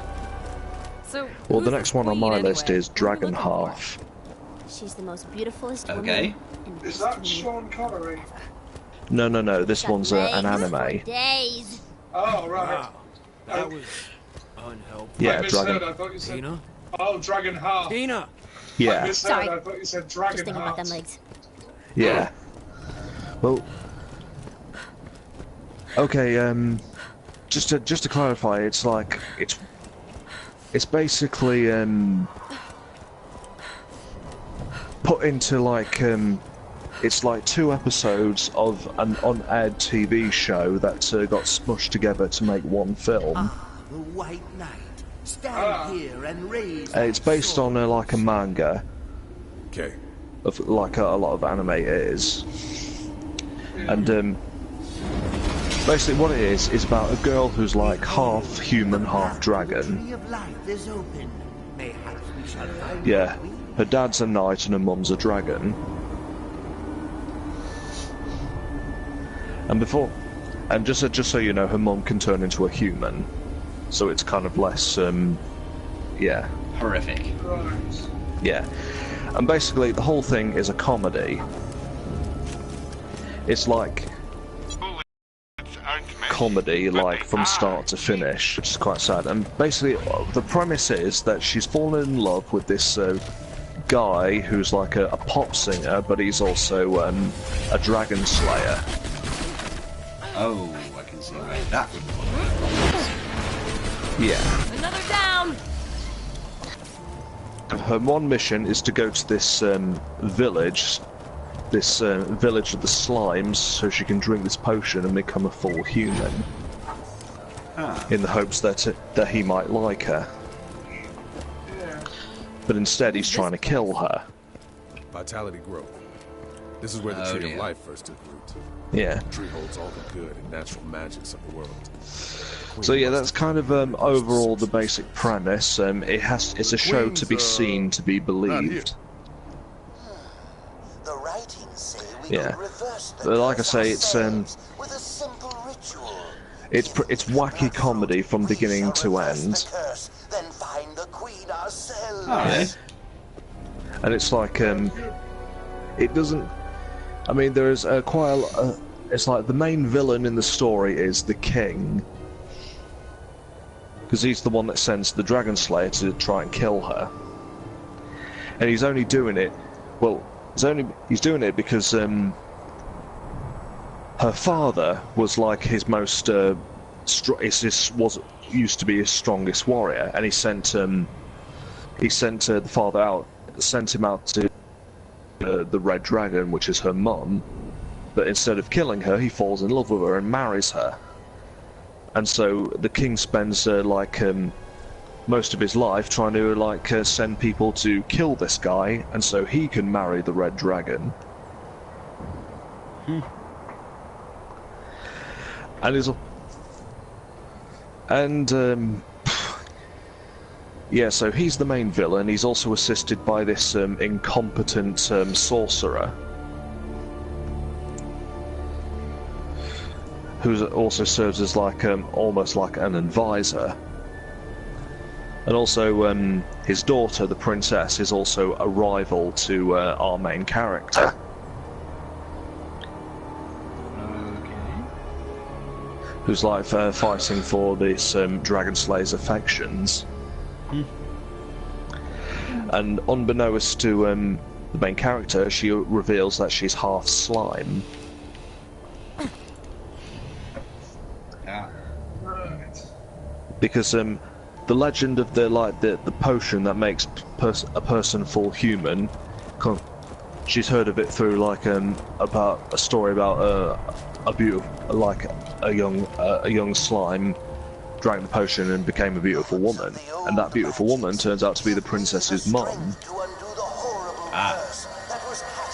So, Well, the who's next one on queen my list anyway? is Dragon Half. She's the most beautifulest Okay. woman in Is that history. Sean Connery? No. This Got one's an legs anime. for days. Oh, right. Wow, that was unhelpful. Yeah, I misheard. Dragon. I thought you said. Tina? Oh, Dragon Half. Tina! I Yeah, misheard. Sorry. I thought you said Just Dragon thinking about them Heart. legs. yeah. Well, okay. Just to clarify, it's like it's basically put into like it's like 2 episodes of an unaired TV show that got smushed together to make one film. The White Knight. Stand here and raise. It's based on like a manga, Okay. of like a lot of anime is, and basically what it is about a girl who's like half human, half dragon. Tree of life is open. Mayhaps we shall find Yeah, what we her dad's a knight and her mum's a dragon. And just so you know, her mum can turn into a human, so it's kind of less, yeah. Horrific. Right. Yeah, and basically the whole thing is a comedy. It's like comedy, like from start to finish, which is quite sad. And basically, the premise is that she's fallen in love with this guy who's like a pop singer, but he's also a dragon slayer. Oh, I can see where that would go. Yeah. Another down! Her one mission is to go to this village this village of the slimes so she can drink this potion and become a full human. In the hopes that he might like her. But instead he's trying to kill her. Vitality growth. This is where the tree of life first took root. Yeah. The tree holds all the good and natural magics of the world. So yeah, that's kind of overall the basic premise. It's a show to be seen, to be believed. The writings say we Yeah. could reverse the But like I curse say, it's ourselves with a simple ritual. it's wacky comedy from beginning to Reverse end. the curse, then find the queen ourselves. Alright. And it's like it doesn't. I mean, there's quite a. It's like the main villain in the story is the king, because he's the one that sends the Dragon Slayer to try and kill her, and he's only doing it. Well, he's doing it because her father was like his most used to be his strongest warrior, and he sent the father out, sent him out to the Red Dragon, which is her mum, but instead of killing her, he falls in love with her and marries her. And so the king spends most of his life trying to send people to kill this guy, and so he can marry the Red Dragon. Yeah, so he's the main villain. He's also assisted by this incompetent sorcerer, who also serves as almost like an advisor. And also his daughter, the princess, is also a rival to our main character. Who's fighting for this Dragon Slayer's affections. And unbeknownst to the main character, she reveals that she's half slime. Yeah. Because the legend of the potion that makes a person full human, she's heard of it through about a story about a young slime drank the potion and became a beautiful woman, and that beautiful woman turns out to be the princess's mum.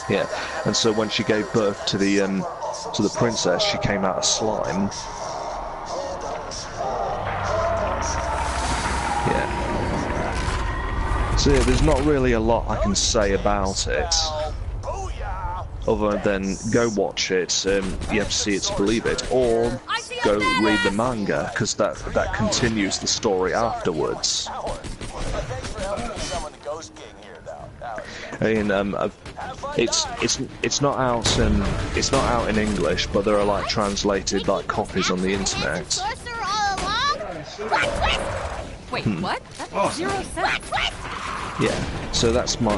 Yeah, and so when she gave birth to the princess, she came out of slime. Yeah. So yeah, there's not really a lot I can say about it, other than go watch it. You have to see it to believe it, or go read the manga, because that continues the story afterwards. I mean, it's not out in English, but there are translated copies on the internet. Wait, what? That's 0 cents. Yeah, so that's my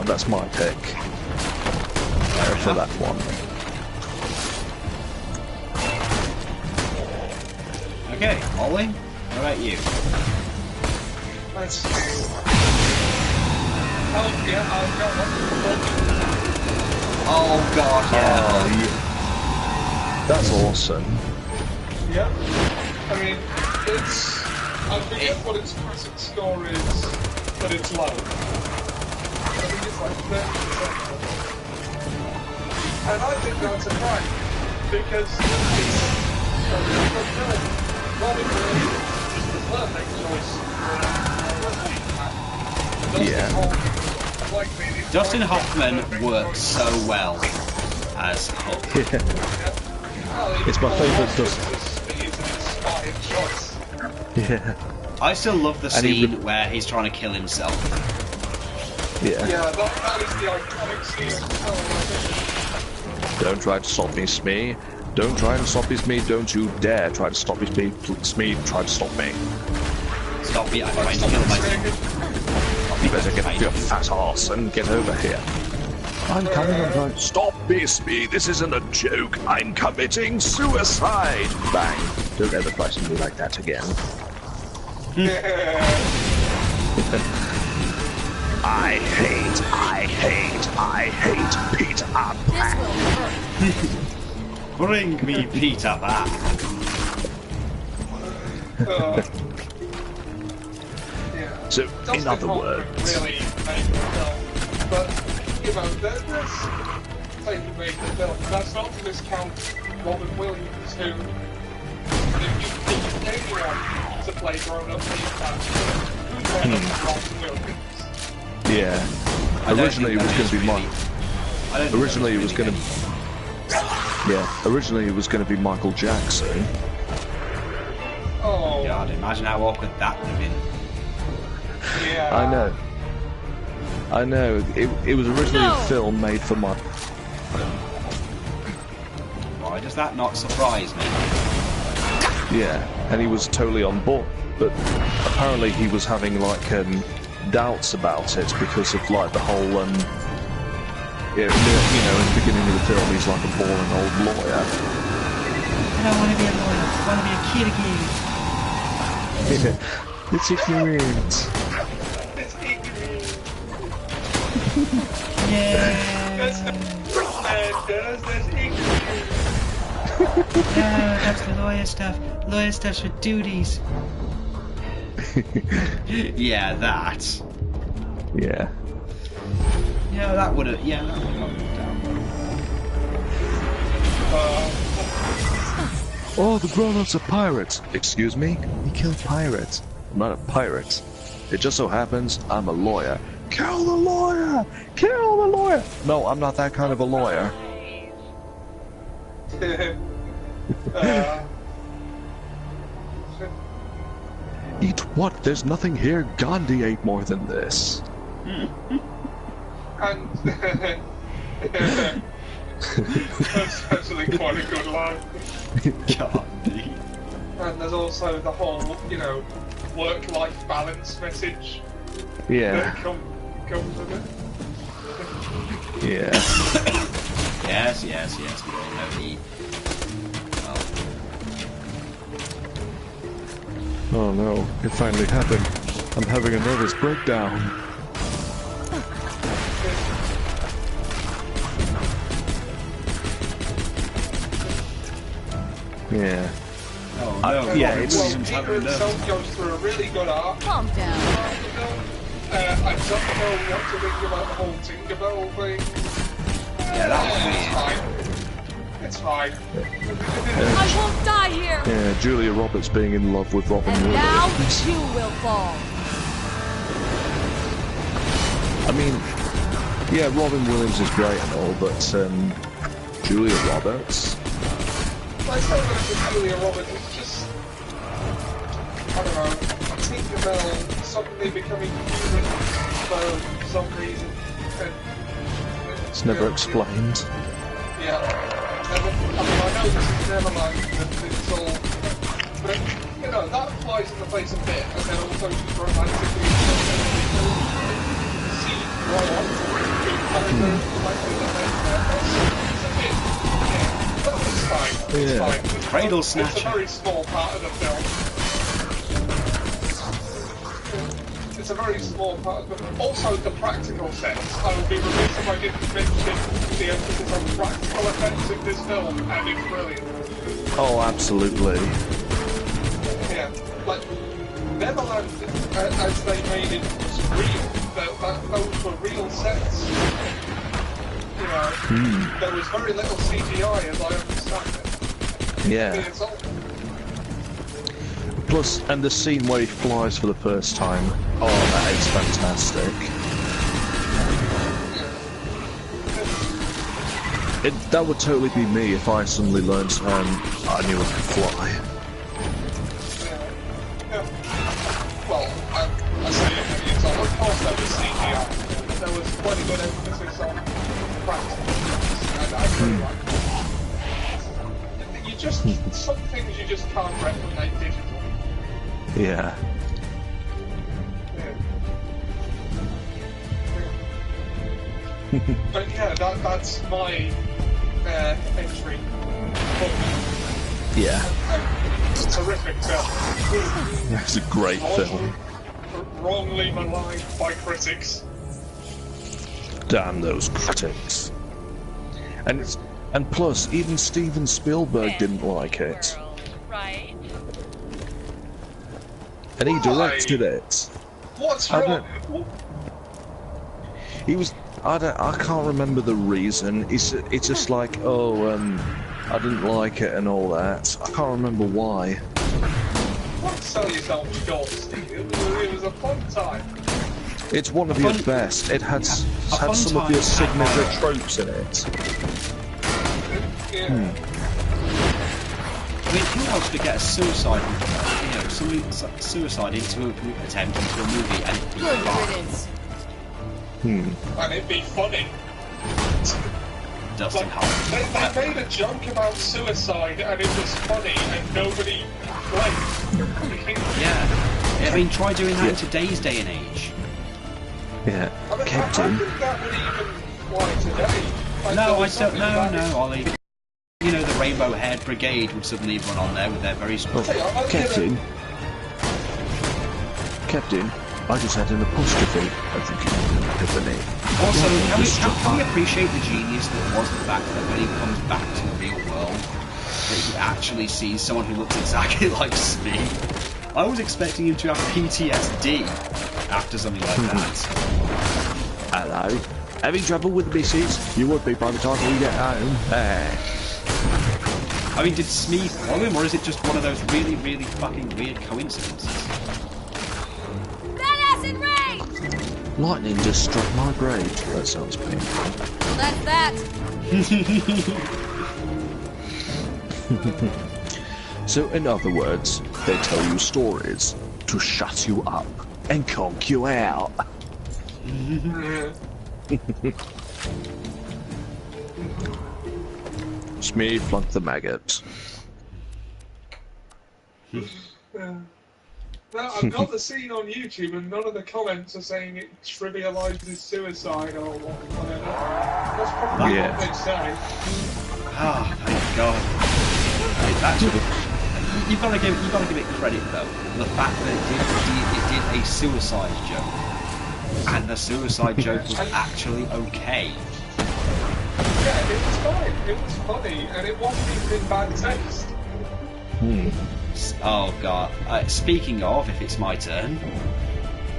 pick for that one. Okay, Ollie, what about you? Let's see. Oh, yeah, I've got one. Oh, God, yeah. Oh, yeah. That's awesome. Yeah. I mean, I forget what its classic score is, but it's low. I think it's 30%. And I think that's a crime, because it's Yeah. Dustin Hoffman works so well as Hulk. Yeah. It's my favourite Dustin. Yeah. I still love the scene where he's trying to kill himself. Yeah. Yeah, that is the iconic scene. Don't try to stop me, Smee. Don't try to stop me, Smee. Don't you dare try to stop me, Smee. Smee, try to stop me. Stop me, I'm trying to kill myself. You better get off your fat ass and get over here. I'm coming and trying to stop me, Smee. This isn't a joke. I'm committing suicide. Bang. Don't ever try to do like that again. I hate Peter This will hurt. Bring me Peter Pan. Yeah. So, in Dustin other Hoffman words, really made the film, but you know, there's taking made the film. That's not to discount Robin Williams, who if anyone to play grown-up Peter Pan, who's better than Robin Williams? yeah. Originally it was going to be Originally it was going to. Yeah. Originally it was going to be Michael Jackson. Oh. God, imagine how awkward that would have been. Yeah. I know. It was originally a film made for my. Why does that not surprise me? Yeah, and he was totally on board, but apparently he was having like doubts about it because of like the whole yeah, you know, in the beginning of the film he's like a boring old lawyer. I don't want to be a lawyer. I want to be a kid again. Yeah, it's ignorant. It's ignorant. Yeah. That's what man does. That's ignorant. No, that's the lawyer stuff. Lawyer stuff's for duties. Yeah, that. Yeah. Yeah, that would have. Yeah, that would have knocked it down. Oh, the grown-ups are pirates. Excuse me? We kill pirates. I'm not a pirate. It just so happens I'm a lawyer. Kill the lawyer! Kill the lawyer! No, I'm not that kind of a lawyer. Eat what? There's nothing here. Gandhi ate more than this. And that's actually quite a good line. Gandhi. And there's also the whole, you know, work-life balance message Yeah. that comes with it. Yeah. Yes, we all know he. Oh no, it finally happened. I'm having a nervous breakdown. Yeah. Oh no, yeah, Robin it's- Williams Peter having himself goes through a really good arc. Calm down. I don't know what to think about the whole Tinkerbell thing. Yeah, that was weird. It's fine. I won't die here! Yeah, Julia Roberts being in love with Robin And now Williams. you will fall. I mean, yeah, Robin Williams is great and all, but Julia Roberts? I still go to Julia Roberts. It's just, I don't know, Tinkerbell suddenly becoming human for some reason. And, It's never explained. Yeah. I mean, I know this is Neverland, and it's all, but you know that flies in the face a bit, and then also just romantically see right on that was fine. It's Yeah. fine. Cradle It's snatcher. a very small part of the film. It's a very small part of the film. Also, the practical sets. I would be remiss if I didn't mention the emphasis on practical effects in this film, and it's brilliant. Oh, absolutely. Yeah, like Neverland, as they made it, was real. Those were real sets. You know, there was very little CGI, as I understand it. I mean, Yeah. it's all, Plus, and the scene where he flies for the first time. Oh, that is fantastic. That would totally be me if I suddenly learned I knew I could fly. yeah. Well, I say it many times. Of course, there was CGI. There was quite a good emphasis on practical effects, and I really like that. You just, some things you just can't replicate digitally. Yeah. But yeah, that's my entry. Yeah. A terrific film. It's a great film. Wrongly maligned by critics. Damn those critics. And plus, even Steven Spielberg didn't like it. Right? And he directed it. What's wrong? He was. I can't remember the reason. It's just like, oh, I didn't like it and all that. I can't remember why. Don't sell yourself short, Steve. It was a fun time. It's one of your best. It had some of your signature tropes in it. Yeah. I mean, who else could get a suicide, suicide into an attempt into a movie and it'd be And it'd be funny. Dustin Hoffman. They made a joke about suicide and it was funny and nobody played. Yeah. I mean, try doing that in today's day and age. Yeah. I mean, Captain. I think that would even fly today. No, Ollie. You know, the Rainbow Haired Brigade would suddenly run on there with their very strong... Captain. Captain, I just had an apostrophe. I think it's an epiphany. Also, can we appreciate the genius that was the fact that when he comes back to the real world, that he actually sees someone who looks exactly like me? I was expecting him to have PTSD after something like that. Hello. Having trouble with the missus? You would be by the time we get home. I mean, did Smee follow him, or is it just one of those really, really fucking weird coincidences? That acid rain! Lightning just struck my brain. That sounds painful. Well, that's that. So, in other words, they tell you stories to shut you up and conk you out. Smee flunked the maggot. Now, I've got the scene on YouTube and none of the comments are saying it trivialises suicide or whatever. That's probably what they say. Ah, thank God. Actually, you've got to give it credit though. The fact that it did a suicide joke, and the suicide joke was actually okay. Yeah, it was fine. It was funny, and it wasn't even in bad taste. Oh God. Speaking of, if it's my turn.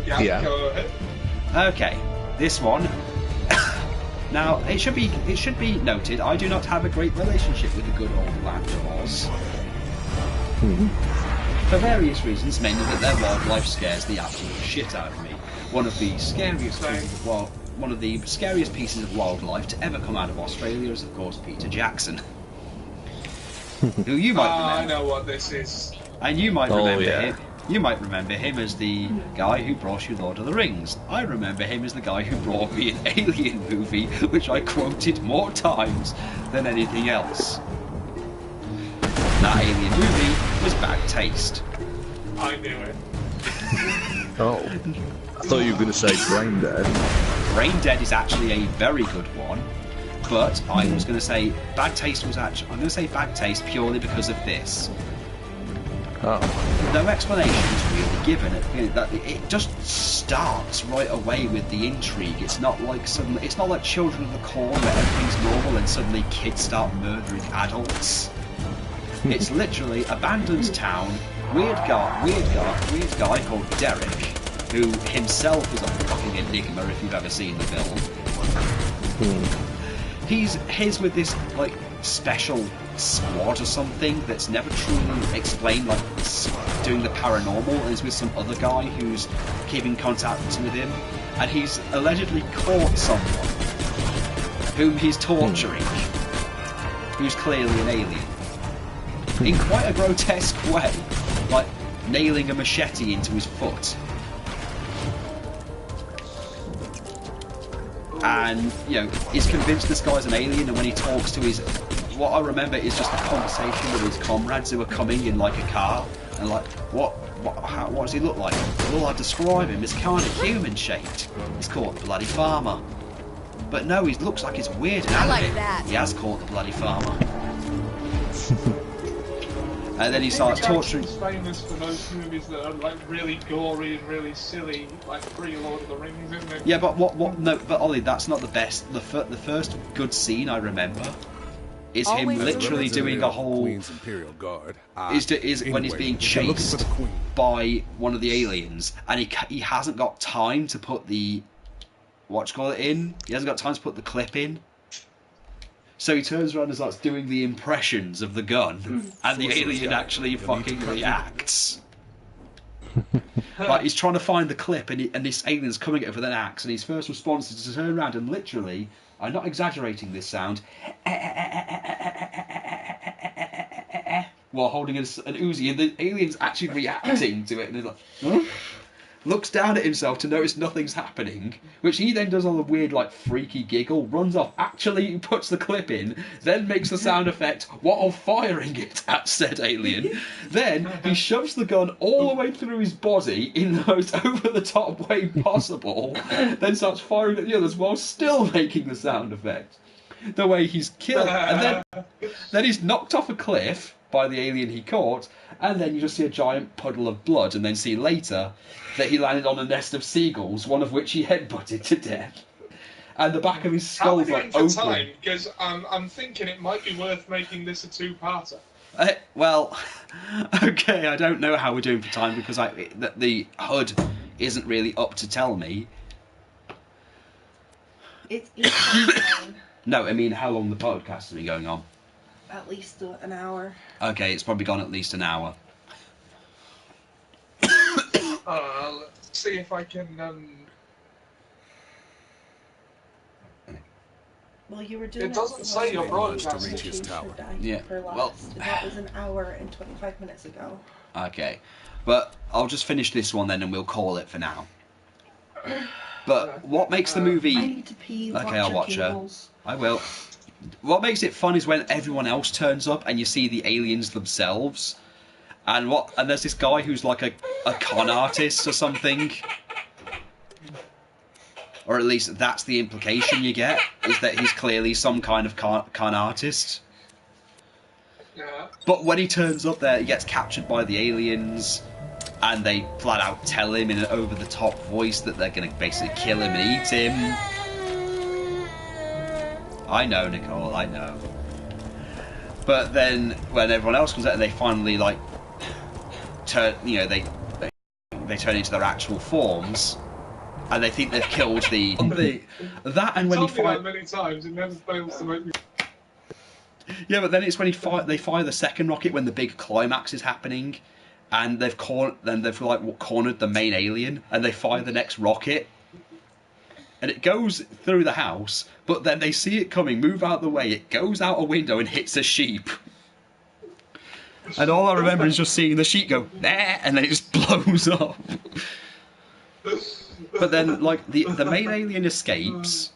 Yeah. Go ahead. Okay, this one. Now, it should be noted, I do not have a great relationship with the good old land of Oz. For various reasons, mainly that their wildlife scares the absolute shit out of me. One of the scariest pieces of wildlife to ever come out of Australia is, of course, Peter Jackson. Who you might remember. I know what this is. And you might remember him. You might remember him as the guy who brought you Lord of the Rings. I remember him as the guy who brought me an Alien movie, which I quoted more times than anything else. That Alien movie was Bad Taste. I knew it. Oh. I thought you were going to say Brain Dead. Brain Dead is actually a very good one, but I was going to say Bad Taste was actually... I'm going to say Bad Taste purely because of this. Oh. No explanation is really given. It just starts right away with the intrigue. It's not like Children of the Corn where everything's normal and suddenly kids start murdering adults. It's literally abandoned town, weird guy called Derek, who himself is a fucking enigma if you've ever seen the film. He's with this like special squad or something that's never truly explained, like doing the paranormal, and is with some other guy who's keeping contact with him, and he's allegedly caught someone whom he's torturing, who's clearly an alien, in quite a grotesque way, like nailing a machete into his foot. And, he's convinced this guy's an alien, and when he talks to what I remember is just a conversation with his comrades who are coming in like a car, and like, what does he look like? Well, I describe him as kind of human-shaped. He's called the bloody farmer. But no, he looks like he's weird and I like that. He has caught the bloody farmer. And then he starts torturing. Jackson's famous for those movies that are like really gory and really silly, like pre-Lord of the Rings, isn't it? Yeah, but what? No, but Ollie, that's not the best. The first good scene I remember is him Always literally doing a whole. Queen's Imperial Guard. Is when he's being chased by one of the aliens, and he hasn't got time to put the in. He hasn't got time to put the clip in. So he turns around and starts doing the impressions of the gun, and the alien actually fucking reacts. Like he's trying to find the clip, and this alien's coming at him with an axe, and his first response is to turn around and literally, I'm not exaggerating this sound, while holding an Uzi, and the alien's actually reacting to it, and he's like, huh? Looks down at himself to notice nothing's happening, which he then does on a weird, like, freaky giggle, runs off, actually puts the clip in, then makes the sound effect while firing it at said alien. Then he shoves the gun all the way through his body in the most over-the-top way possible, then starts firing at the others while still making the sound effect. The way he's killed, and then he's knocked off a cliff by the alien he caught, and then you just see a giant puddle of blood, and then see later that he landed on a nest of seagulls, one of which he headbutted to death. And the back of his skull's like open. Because I'm thinking it might be worth making this a two-parter. Well, okay, I don't know how we're doing for time, because the HUD isn't really up to tell me. It's fine. No, I mean, how long the podcast has been going on? At least an hour. Okay, it's probably gone at least an hour. Let's see if I can. Well, you were doing it doesn't say your broadcast. Yeah. Well, that was an hour and 25 minutes ago. Okay, but I'll just finish this one then, and we'll call it for now. But what makes the movie? I need to pee. Okay, I'll watch her. I will. What makes it fun is when everyone else turns up and you see the aliens themselves, and there's this guy who's like a con artist or something, or at least that's the implication you get, is that he's clearly some kind of con artist. Yeah. But when he turns up there, he gets captured by the aliens, and they flat out tell him in an over-the-top voice that they're going to basically kill him and eat him. I know, Nicole, I know. But then, when everyone else comes out and they finally, like, turn, you know, they turn into their actual forms, and they think they've killed that, and when he fires... many times, it never fails to make me... Yeah, but then it's when they fire the second rocket when the big climax is happening, and they've cornered the main alien, and they fire the next rocket, and it goes through the house, but then they see it coming, move out the way, it goes out a window and hits a sheep. And all I remember is just seeing the sheep go, nah, and then it just blows up. But then, like, the main alien escapes,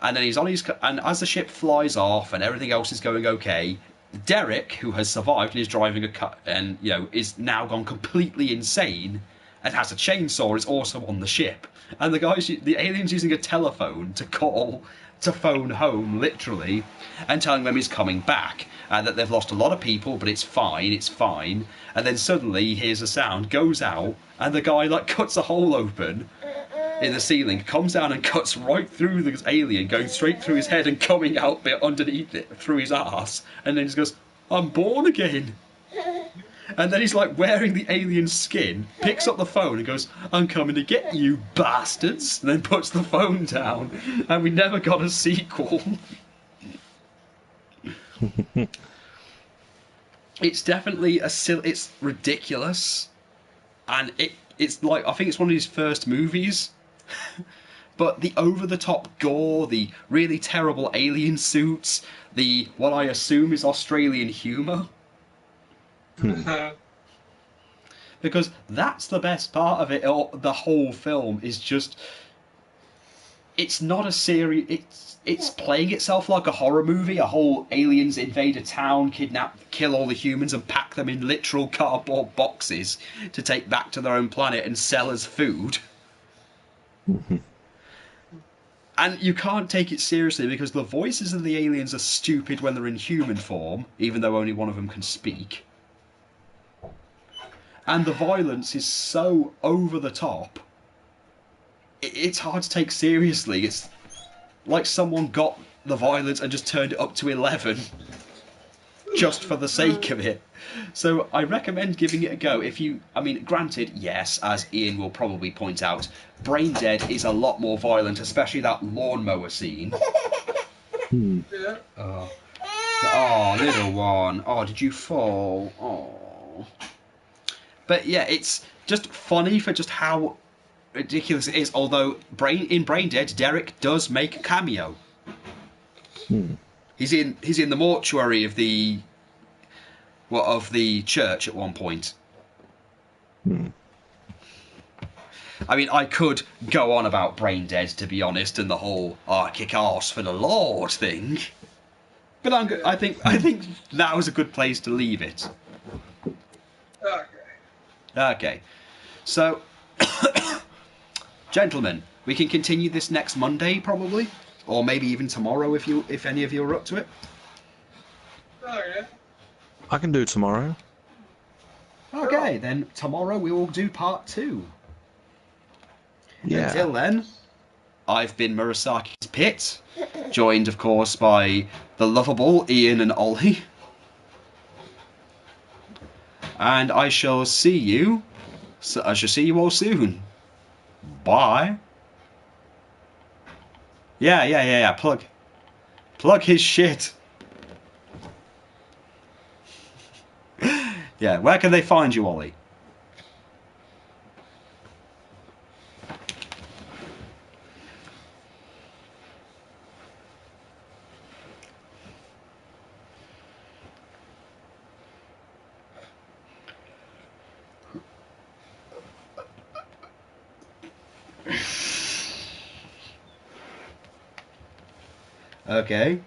and then he's on his... And as the ship flies off and everything else is going okay, Derek, who has survived and is driving a car, and, you know, is now gone completely insane and has a chainsaw, is also on the ship. And the alien's using a telephone to phone home, literally, and telling them he's coming back, and that they've lost a lot of people, but it's fine. And then suddenly he hears a sound, goes out, and the guy, like, cuts a hole open in the ceiling, comes down and cuts right through the alien, going straight through his head and coming out bit underneath it, through his arse, and then he goes, I'm born again. And then he's like wearing the alien skin, picks up the phone and goes, I'm coming to get you, bastards, and then puts the phone down, and we never got a sequel. It's definitely it's ridiculous, and it's like, I think it's one of his first movies, but the over-the-top gore, the really terrible alien suits, the what I assume is Australian humour. Because that's the best part of it. The whole film is just... It's not a series... It's playing itself like a horror movie. A whole aliens invade a town, kidnap, kill all the humans and pack them in literal cardboard boxes to take back to their own planet and sell as food. And you can't take it seriously because the voices of the aliens are stupid when they're in human form, even though only one of them can speak. and the violence is so over the top. It's hard to take seriously. It's like someone got the violence and just turned it up to 11 just for the sake of it. So I recommend giving it a go. If you, I mean, granted, yes, as Ian will probably point out, Brain Dead is a lot more violent, especially that lawnmower scene. Yeah. Oh, little one. Oh, did you fall? Oh. But yeah, it's just funny for just how ridiculous it is. Although in Brain Dead, Derek does make a cameo. He's in the mortuary of the church at one point. I mean, I could go on about Brain Dead, to be honest, and the whole kick arse for the Lord thing. But I think that was a good place to leave it. Okay. So, gentlemen, we can continue this next Monday, probably, or maybe even tomorrow if any of you are up to it. I can do tomorrow. Okay, then tomorrow we will do part 2. Yeah. Until then, I've been Murasaki's Pit, joined, of course, by the lovable Ian and Ollie. And I shall see you all soon. Bye. Yeah. Plug his shit. Yeah, where can they find you, Ollie? Okay.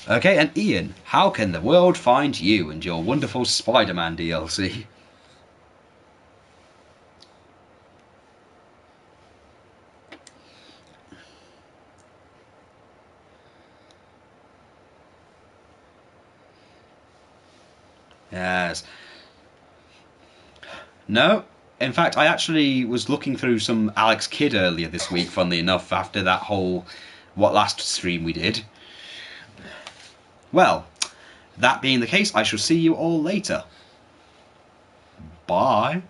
Okay, and Ian, how can the world find you and your wonderful Spider-Man DLC? Yes. No. In fact, I actually was looking through some Alex Kidd earlier this week, funnily enough, after that whole last stream we did. Well, that being the case, I shall see you all later. Bye.